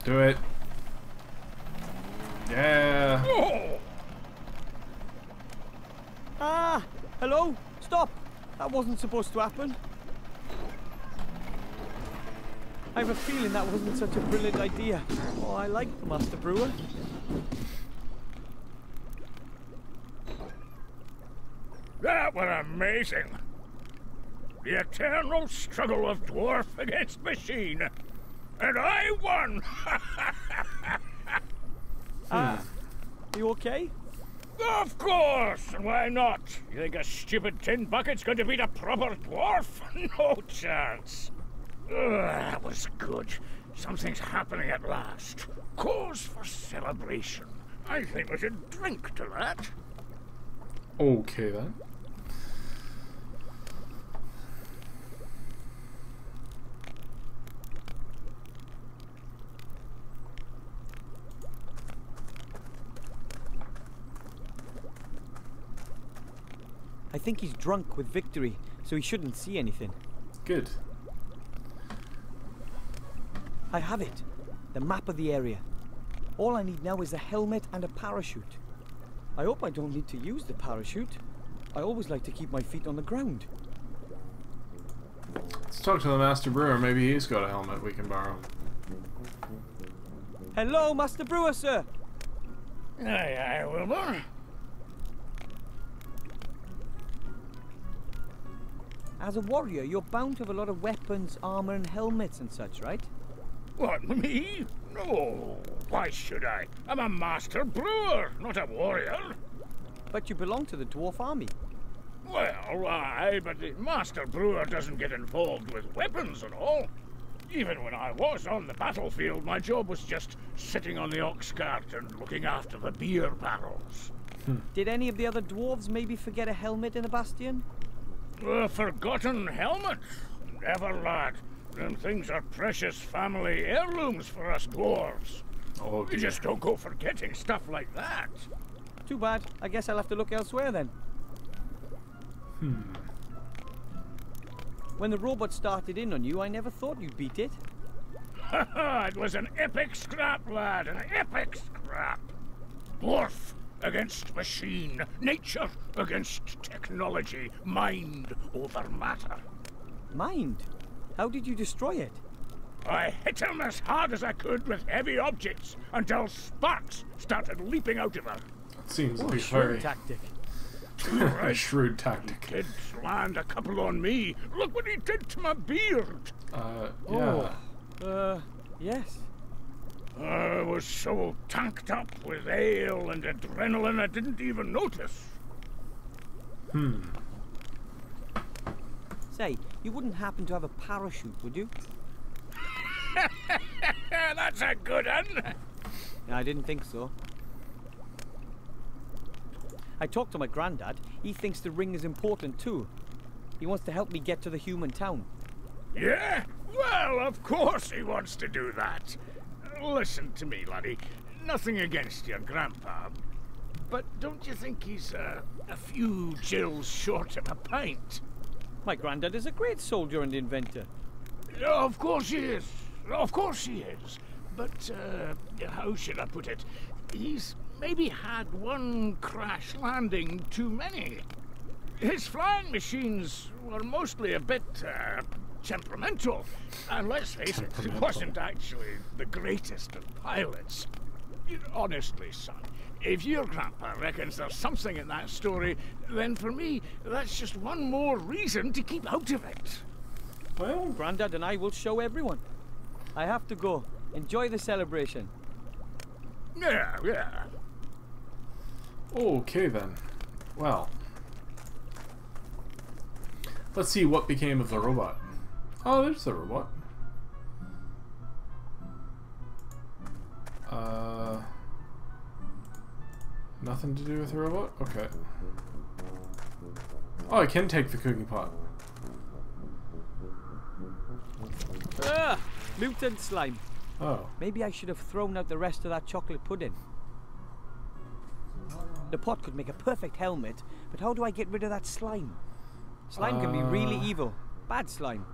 Do it. Yeah. Ah! Hello? Stop! That wasn't supposed to happen. I have a feeling that wasn't such a brilliant idea. Oh, I like the Master Brewer. That were amazing. The eternal struggle of dwarf against machine. And I won! Are you okay? Of course! And why not? You think a stupid tin bucket's going to beat a proper dwarf? No chance. That was good. Something's happening at last. Cause for celebration. I think we should drink to that. Okay then. I think he's drunk with victory, so he shouldn't see anything. Good. I have it. The map of the area. All I need now is a helmet and a parachute. I hope I don't need to use the parachute. I always like to keep my feet on the ground. Let's talk to the Master Brewer. Maybe he's got a helmet we can borrow. Hello, Master Brewer, sir! Aye, aye, Wilbur. As a warrior, you're bound to have a lot of weapons, armor, and helmets and such, right? What, me? No. Why should I? I'm a master brewer, not a warrior. But you belong to the dwarf army. Well, aye, but the master brewer doesn't get involved with weapons and all. Even when I was on the battlefield, my job was just sitting on the ox cart and looking after the beer barrels. Did any of the other dwarves maybe forget a helmet in the bastion? A forgotten helmet? Never, lad. Them things are precious family heirlooms for us dwarves. Oh, We just don't go forgetting stuff like that. Too bad. I guess I'll have to look elsewhere then. When the robot started in on you, I never thought you'd beat it. It was an epic scrap, lad, an epic scrap. Dwarf against machine, nature against technology, mind over matter. Mind? How did you destroy it? I hit him as hard as I could with heavy objects until sparks started leaping out of her. seems like a Shrewd very tactic. a shrewd tactic. Did land a couple on me. Look what he did to my beard. Yeah. Yes. I was so tanked up with ale and adrenaline I didn't even notice. Say, you wouldn't happen to have a parachute, would you? That's a good one. I didn't think so. I talked to my granddad. He thinks the ring is important too. He wants to help me get to the human town. Yeah? Well, of course he wants to do that. Listen to me, laddie. Nothing against your grandpa. But don't you think he's a few gills short of a pint? My granddad is a great soldier and inventor. Of course he is. Of course he is. But, how should I put it? He's maybe had one crash landing too many. His flying machines were mostly a bit, temperamental. And let's face it, he wasn't actually the greatest of pilots. Honestly, son, if your grandpa reckons there's something in that story, then for me, that's just one more reason to keep out of it. Well, Grandad and I will show everyone. I have to go. Enjoy the celebration. Yeah, yeah. okay then. Well, let's see what became of the robot. Oh, there's the robot. Nothing to do with the robot? Okay. Oh, I can take the cooking pot. Ah! Mutant slime. Oh. Maybe I should have thrown out the rest of that chocolate pudding. The pot could make a perfect helmet, but how do I get rid of that slime? Slime can be really evil. Bad slime.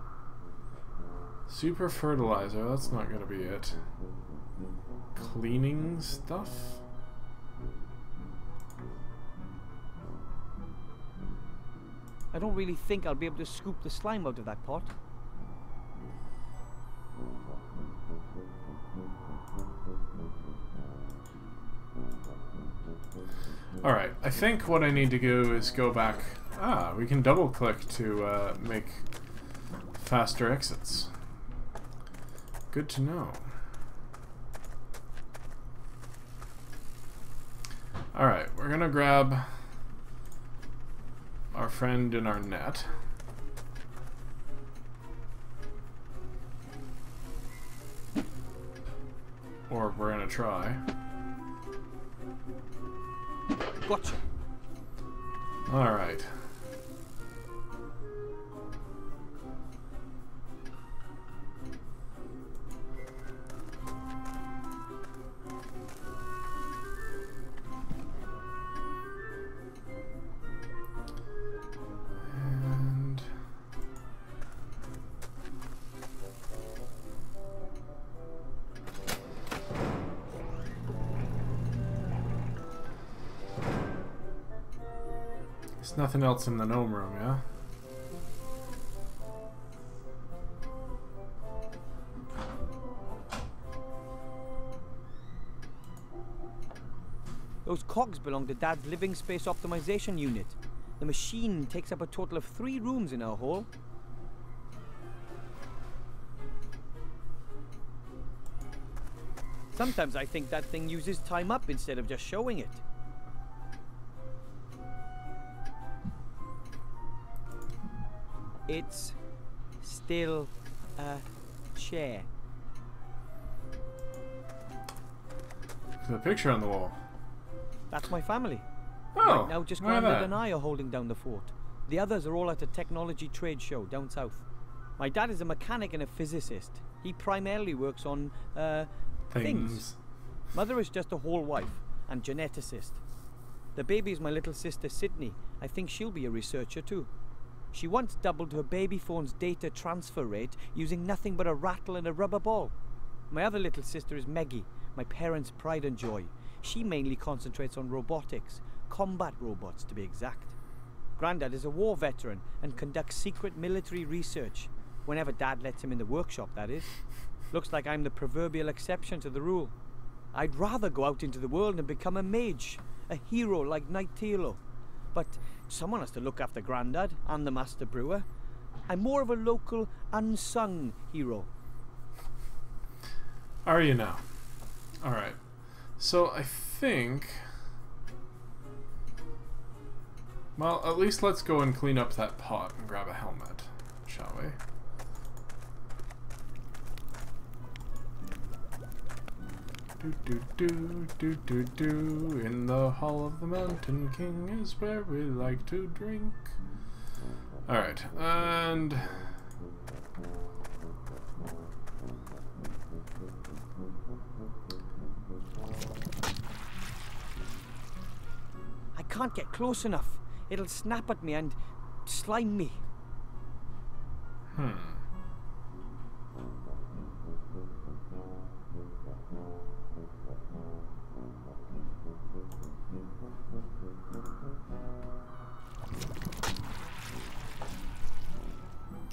Super fertilizer, that's not gonna be it. Cleaning stuff? I don't really think I'll be able to scoop the slime out of that pot. Alright, I think what I need to do is go back. Ah, we can double click to make faster exits. Good to know. Alright, we're gonna grab our friend in our net. Or we're gonna try. Gotcha. Alright. And there's nothing else in the gnome room, yeah? Those cogs belong to Dad's living space optimization unit. The machine takes up a total of 3 rooms in our hall. Sometimes I think that thing uses time up instead of just showing it. It's still a chair. The picture on the wall. That's my family. Oh, Right now, just look at Grandad that. and I are holding down the fort. The others are all at a technology trade show down south. My dad is a mechanic and a physicist. He primarily works on, things. Mother is just a hall wife and geneticist. The baby is my little sister Sydney. I think she'll be a researcher too. She once doubled her baby phone's data transfer rate using nothing but a rattle and a rubber ball. My other little sister is Meggie, my parents' pride and joy. She mainly concentrates on robotics, combat robots to be exact. Grandad is a war veteran and conducts secret military research. Whenever Dad lets him in the workshop, that is. Looks like I'm the proverbial exception to the rule. I'd rather go out into the world and become a mage, a hero like Knight Tilo. But someone has to look after Grandad and the Master Brewer. I'm more of a local, unsung hero. Are you now? Alright. So I think... Well, at least let's go and clean up that pot and grab a helmet, shall we? Do. In the Hall of the Mountain King is where we like to drink. Alright, and... I can't get close enough. It'll snap at me and slime me.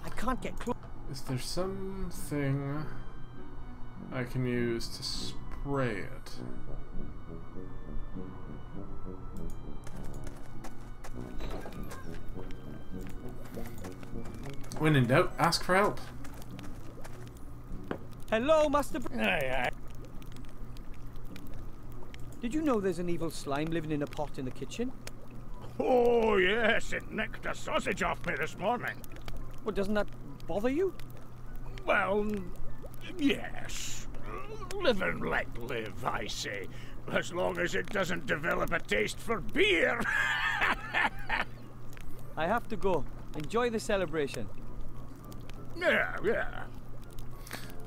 I can't get close. Is there something I can use to spray it? When in doubt, ask for help. Hello, Master. Aye, aye. Did you know there's an evil slime living in a pot in the kitchen? Oh, yes, it nicked a sausage off me this morning. Well, doesn't that bother you? Well, yes. Live and let live, I say. As long as it doesn't develop a taste for beer. I have to go. Enjoy the celebration. Yeah, yeah.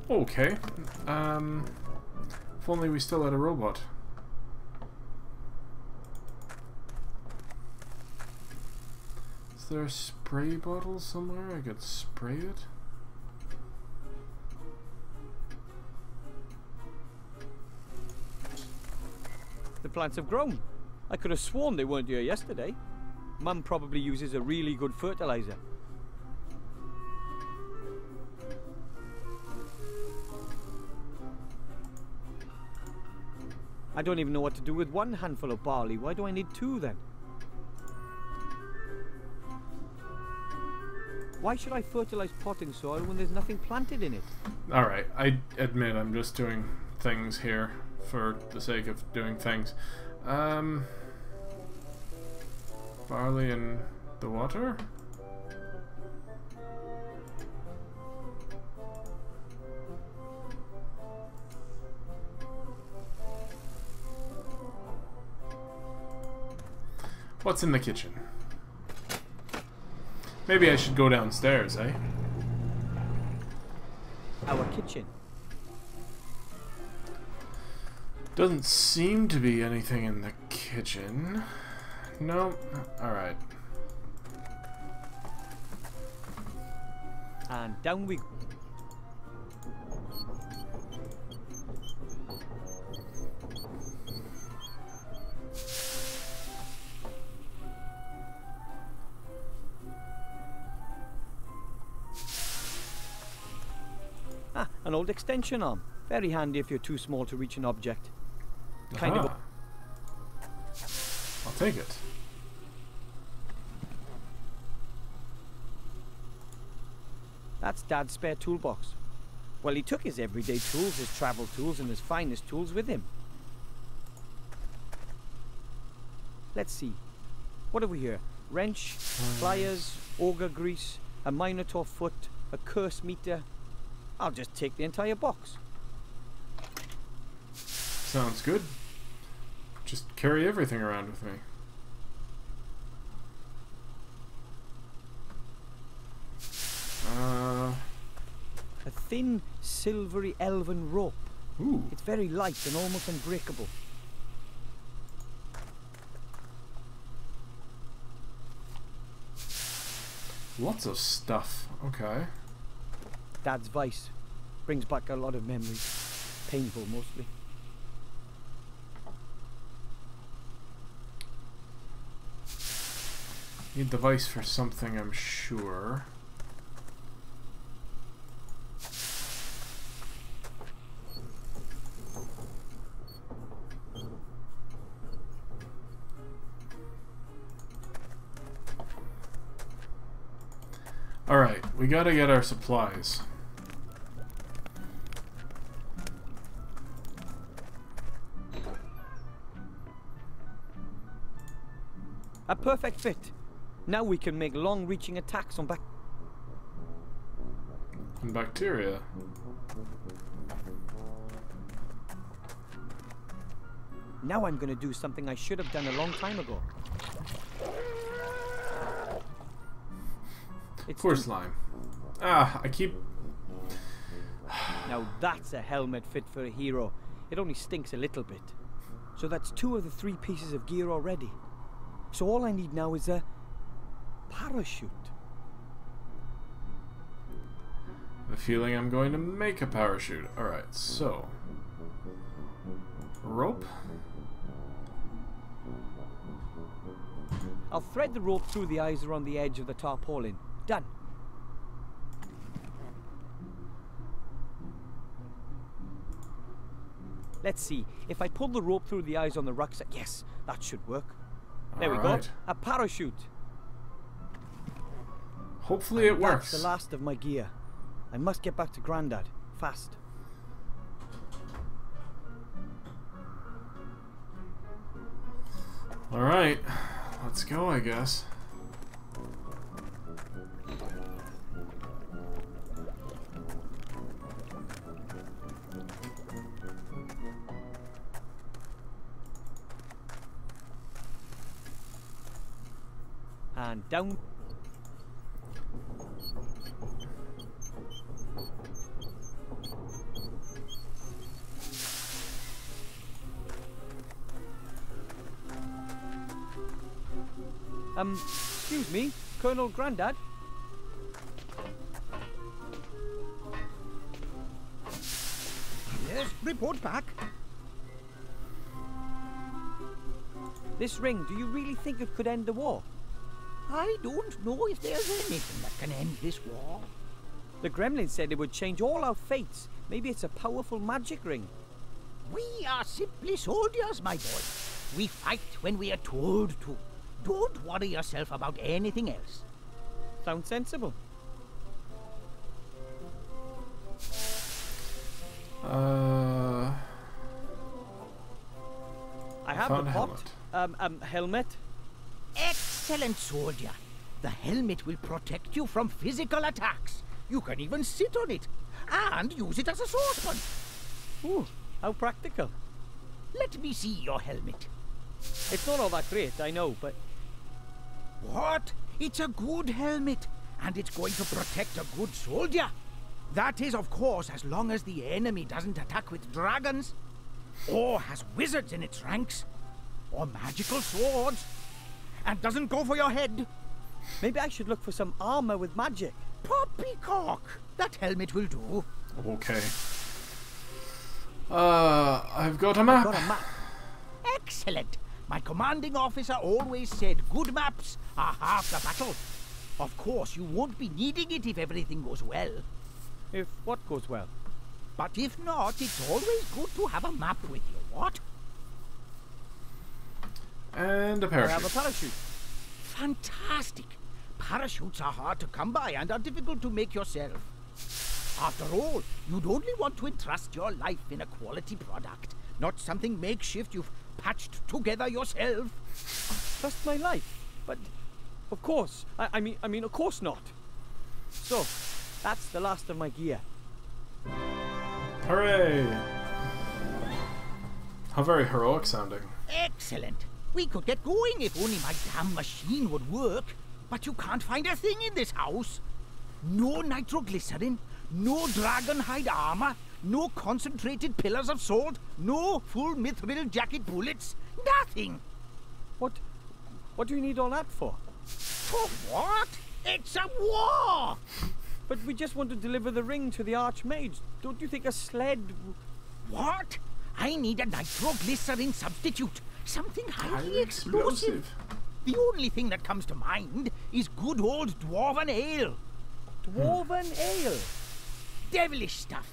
Okay. If only we still had a robot. Is there a spray bottle somewhere I could spray it? The plants have grown. I could have sworn they weren't here yesterday. Mum probably uses a really good fertilizer. I don't even know what to do with one handful of barley. Why do I need two then? Why should I fertilize potting soil when there's nothing planted in it? Alright, I admit I'm just doing things here for the sake of doing things. Barley in the water? What's in the kitchen? Maybe I should go downstairs, eh? Our kitchen. Doesn't seem to be anything in the kitchen. No. Alright. And down we go. Ah, an old extension arm. Very handy if you're too small to reach an object. Kind of. Aha. I'll take it. That's Dad's spare toolbox. Well, he took his everyday tools, his travel tools, and his finest tools with him. Let's see. What have we here? Wrench, pliers, auger grease, a minotaur foot, a curse meter. I'll just take the entire box. Sounds good. Just carry everything around with me. A thin, silvery elven rope. Ooh. It's very light and almost unbreakable. Lots of stuff. Okay. Dad's vice. Brings back a lot of memories. Painful, mostly. Need the vice for something, I'm sure. Alright, we gotta get our supplies. A perfect fit. Now we can make long-reaching attacks on And bacteria. Now I'm gonna do something I should have done a long time ago. It's Poor slime. Ah, I keep... Now that's a helmet fit for a hero. It only stinks a little bit. So that's 2 of the 3 pieces of gear already. So all I need now is a parachute. The feeling I'm going to make a parachute. Alright, so... rope? I'll thread the rope through the eyes around the edge of the tarpaulin. Done. Let's see. If I pull the rope through the eyes on the rucksack... Yes, that should work. There we go. Alright. A parachute. Hopefully it works. That's the last of my gear. I must get back to Grandad. Fast. Alright. Let's go, I guess. And down. Excuse me, Colonel Grandad? Yes, report back. This ring, do you really think it could end the war? I don't know if there's anything that can end this war. The Gremlin said it would change all our fates. Maybe it's a powerful magic ring. We are simply soldiers, my boy. We fight when we are told to. Don't worry yourself about anything else. Sounds sensible. I have found the a pot. Helmet. Excellent, soldier. The helmet will protect you from physical attacks. You can even sit on it and use it as a saucepan. Ooh, how practical. Let me see your helmet. It's not all that great, I know, but... What? It's a good helmet, and it's going to protect a good soldier. That is, of course, as long as the enemy doesn't attack with dragons, or has wizards in its ranks, or magical swords, and doesn't go for your head. Maybe I should look for some armor with magic. Poppycock! That helmet will do. Okay. I've got a map. I've got a map. Excellent. My commanding officer always said good maps are half the battle. Of course, you won't be needing it if everything goes well. If what goes well? But if not, it's always good to have a map with you, what? And a I parachute. have a parachute. Fantastic. Parachutes are hard to come by and are difficult to make yourself. After all, you'd only want to entrust your life in a quality product, not something makeshift you've patched together yourself. Trust my life? But, of course. I mean, of course not. So, that's the last of my gear. Hooray! How very heroic sounding. Excellent. We could get going if only my damn machine would work. But you can't find a thing in this house. No nitroglycerin, no dragon hide armor, no concentrated pillars of salt, no full mithril jacket bullets, nothing. What do you need all that for? For what? It's a war! But we just want to deliver the ring to the Archmage. Don't you think a sled... What? I need a nitroglycerin substitute. Something highly explosive. The only thing that comes to mind is good old Dwarven ale. Dwarven ale? Devilish stuff.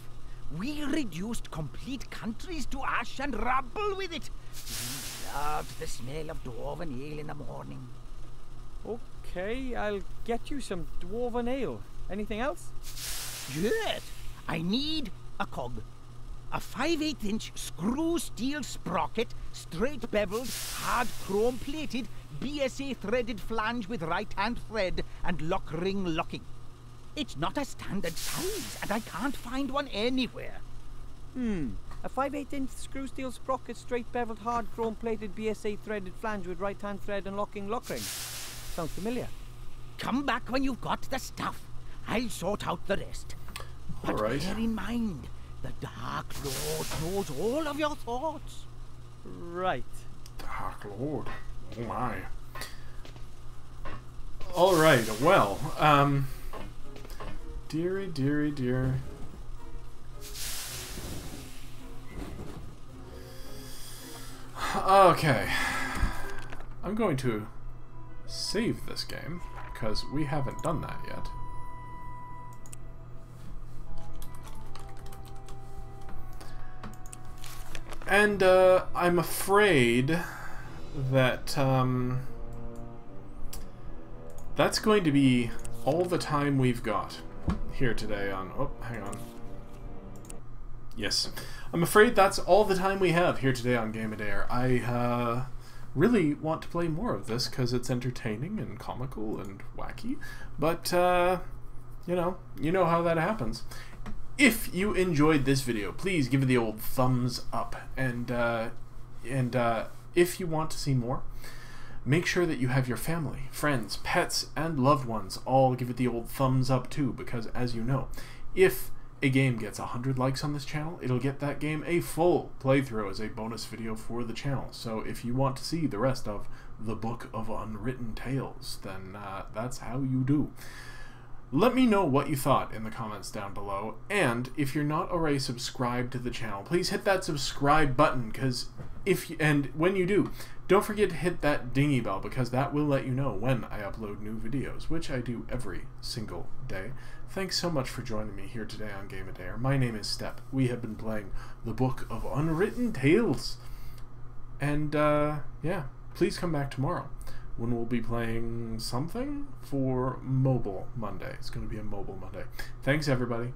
We reduced complete countries to ash and rubble with it. We loved the smell of Dwarven ale in the morning. Okay, I'll get you some Dwarven ale. Anything else? Yes, I need a cog. A 5/8-inch screw steel sprocket, straight beveled, hard chrome plated, BSA threaded flange with right-hand thread and lock ring locking. It's not a standard size, and I can't find one anywhere. A 5/8-inch screw steel sprocket, straight beveled, hard chrome plated, BSA threaded flange with right-hand thread and locking lock ring. Sounds familiar. Come back when you've got the stuff. I'll sort out the rest. But All right. bear in mind, the Dark Lord knows all of your thoughts. Right. Dark Lord. Oh my. Alright, well, dearie, dearie, dear. Okay. I'm going to save this game, because we haven't done that yet. And I'm afraid that that's going to be all the time we've got here today on... Oh, hang on. Yes. I'm afraid that's all the time we have here today on Game of Dare. I really want to play more of this because it's entertaining and comical and wacky. But, you know how that happens. If you enjoyed this video, please give it the old thumbs up. And if you want to see more, make sure that you have your family, friends, pets, and loved ones all give it the old thumbs up too, because as you know, if a game gets 100 likes on this channel, it'll get that game a full playthrough as a bonus video for the channel. So if you want to see the rest of the Book of Unwritten Tales, then that's how you do. Let me know what you thought in the comments down below, and if you're not already subscribed to the channel, please hit that subscribe button, because when you do, don't forget to hit that dingy bell, because that will let you know when I upload new videos, which I do every single day. Thanks so much for joining me here today on Game of Dare. My name is Step. We have been playing the Book of Unwritten Tales. And, yeah, please come back tomorrow when we'll be playing something for Mobile Monday. It's going to be a Mobile Monday. Thanks, everybody.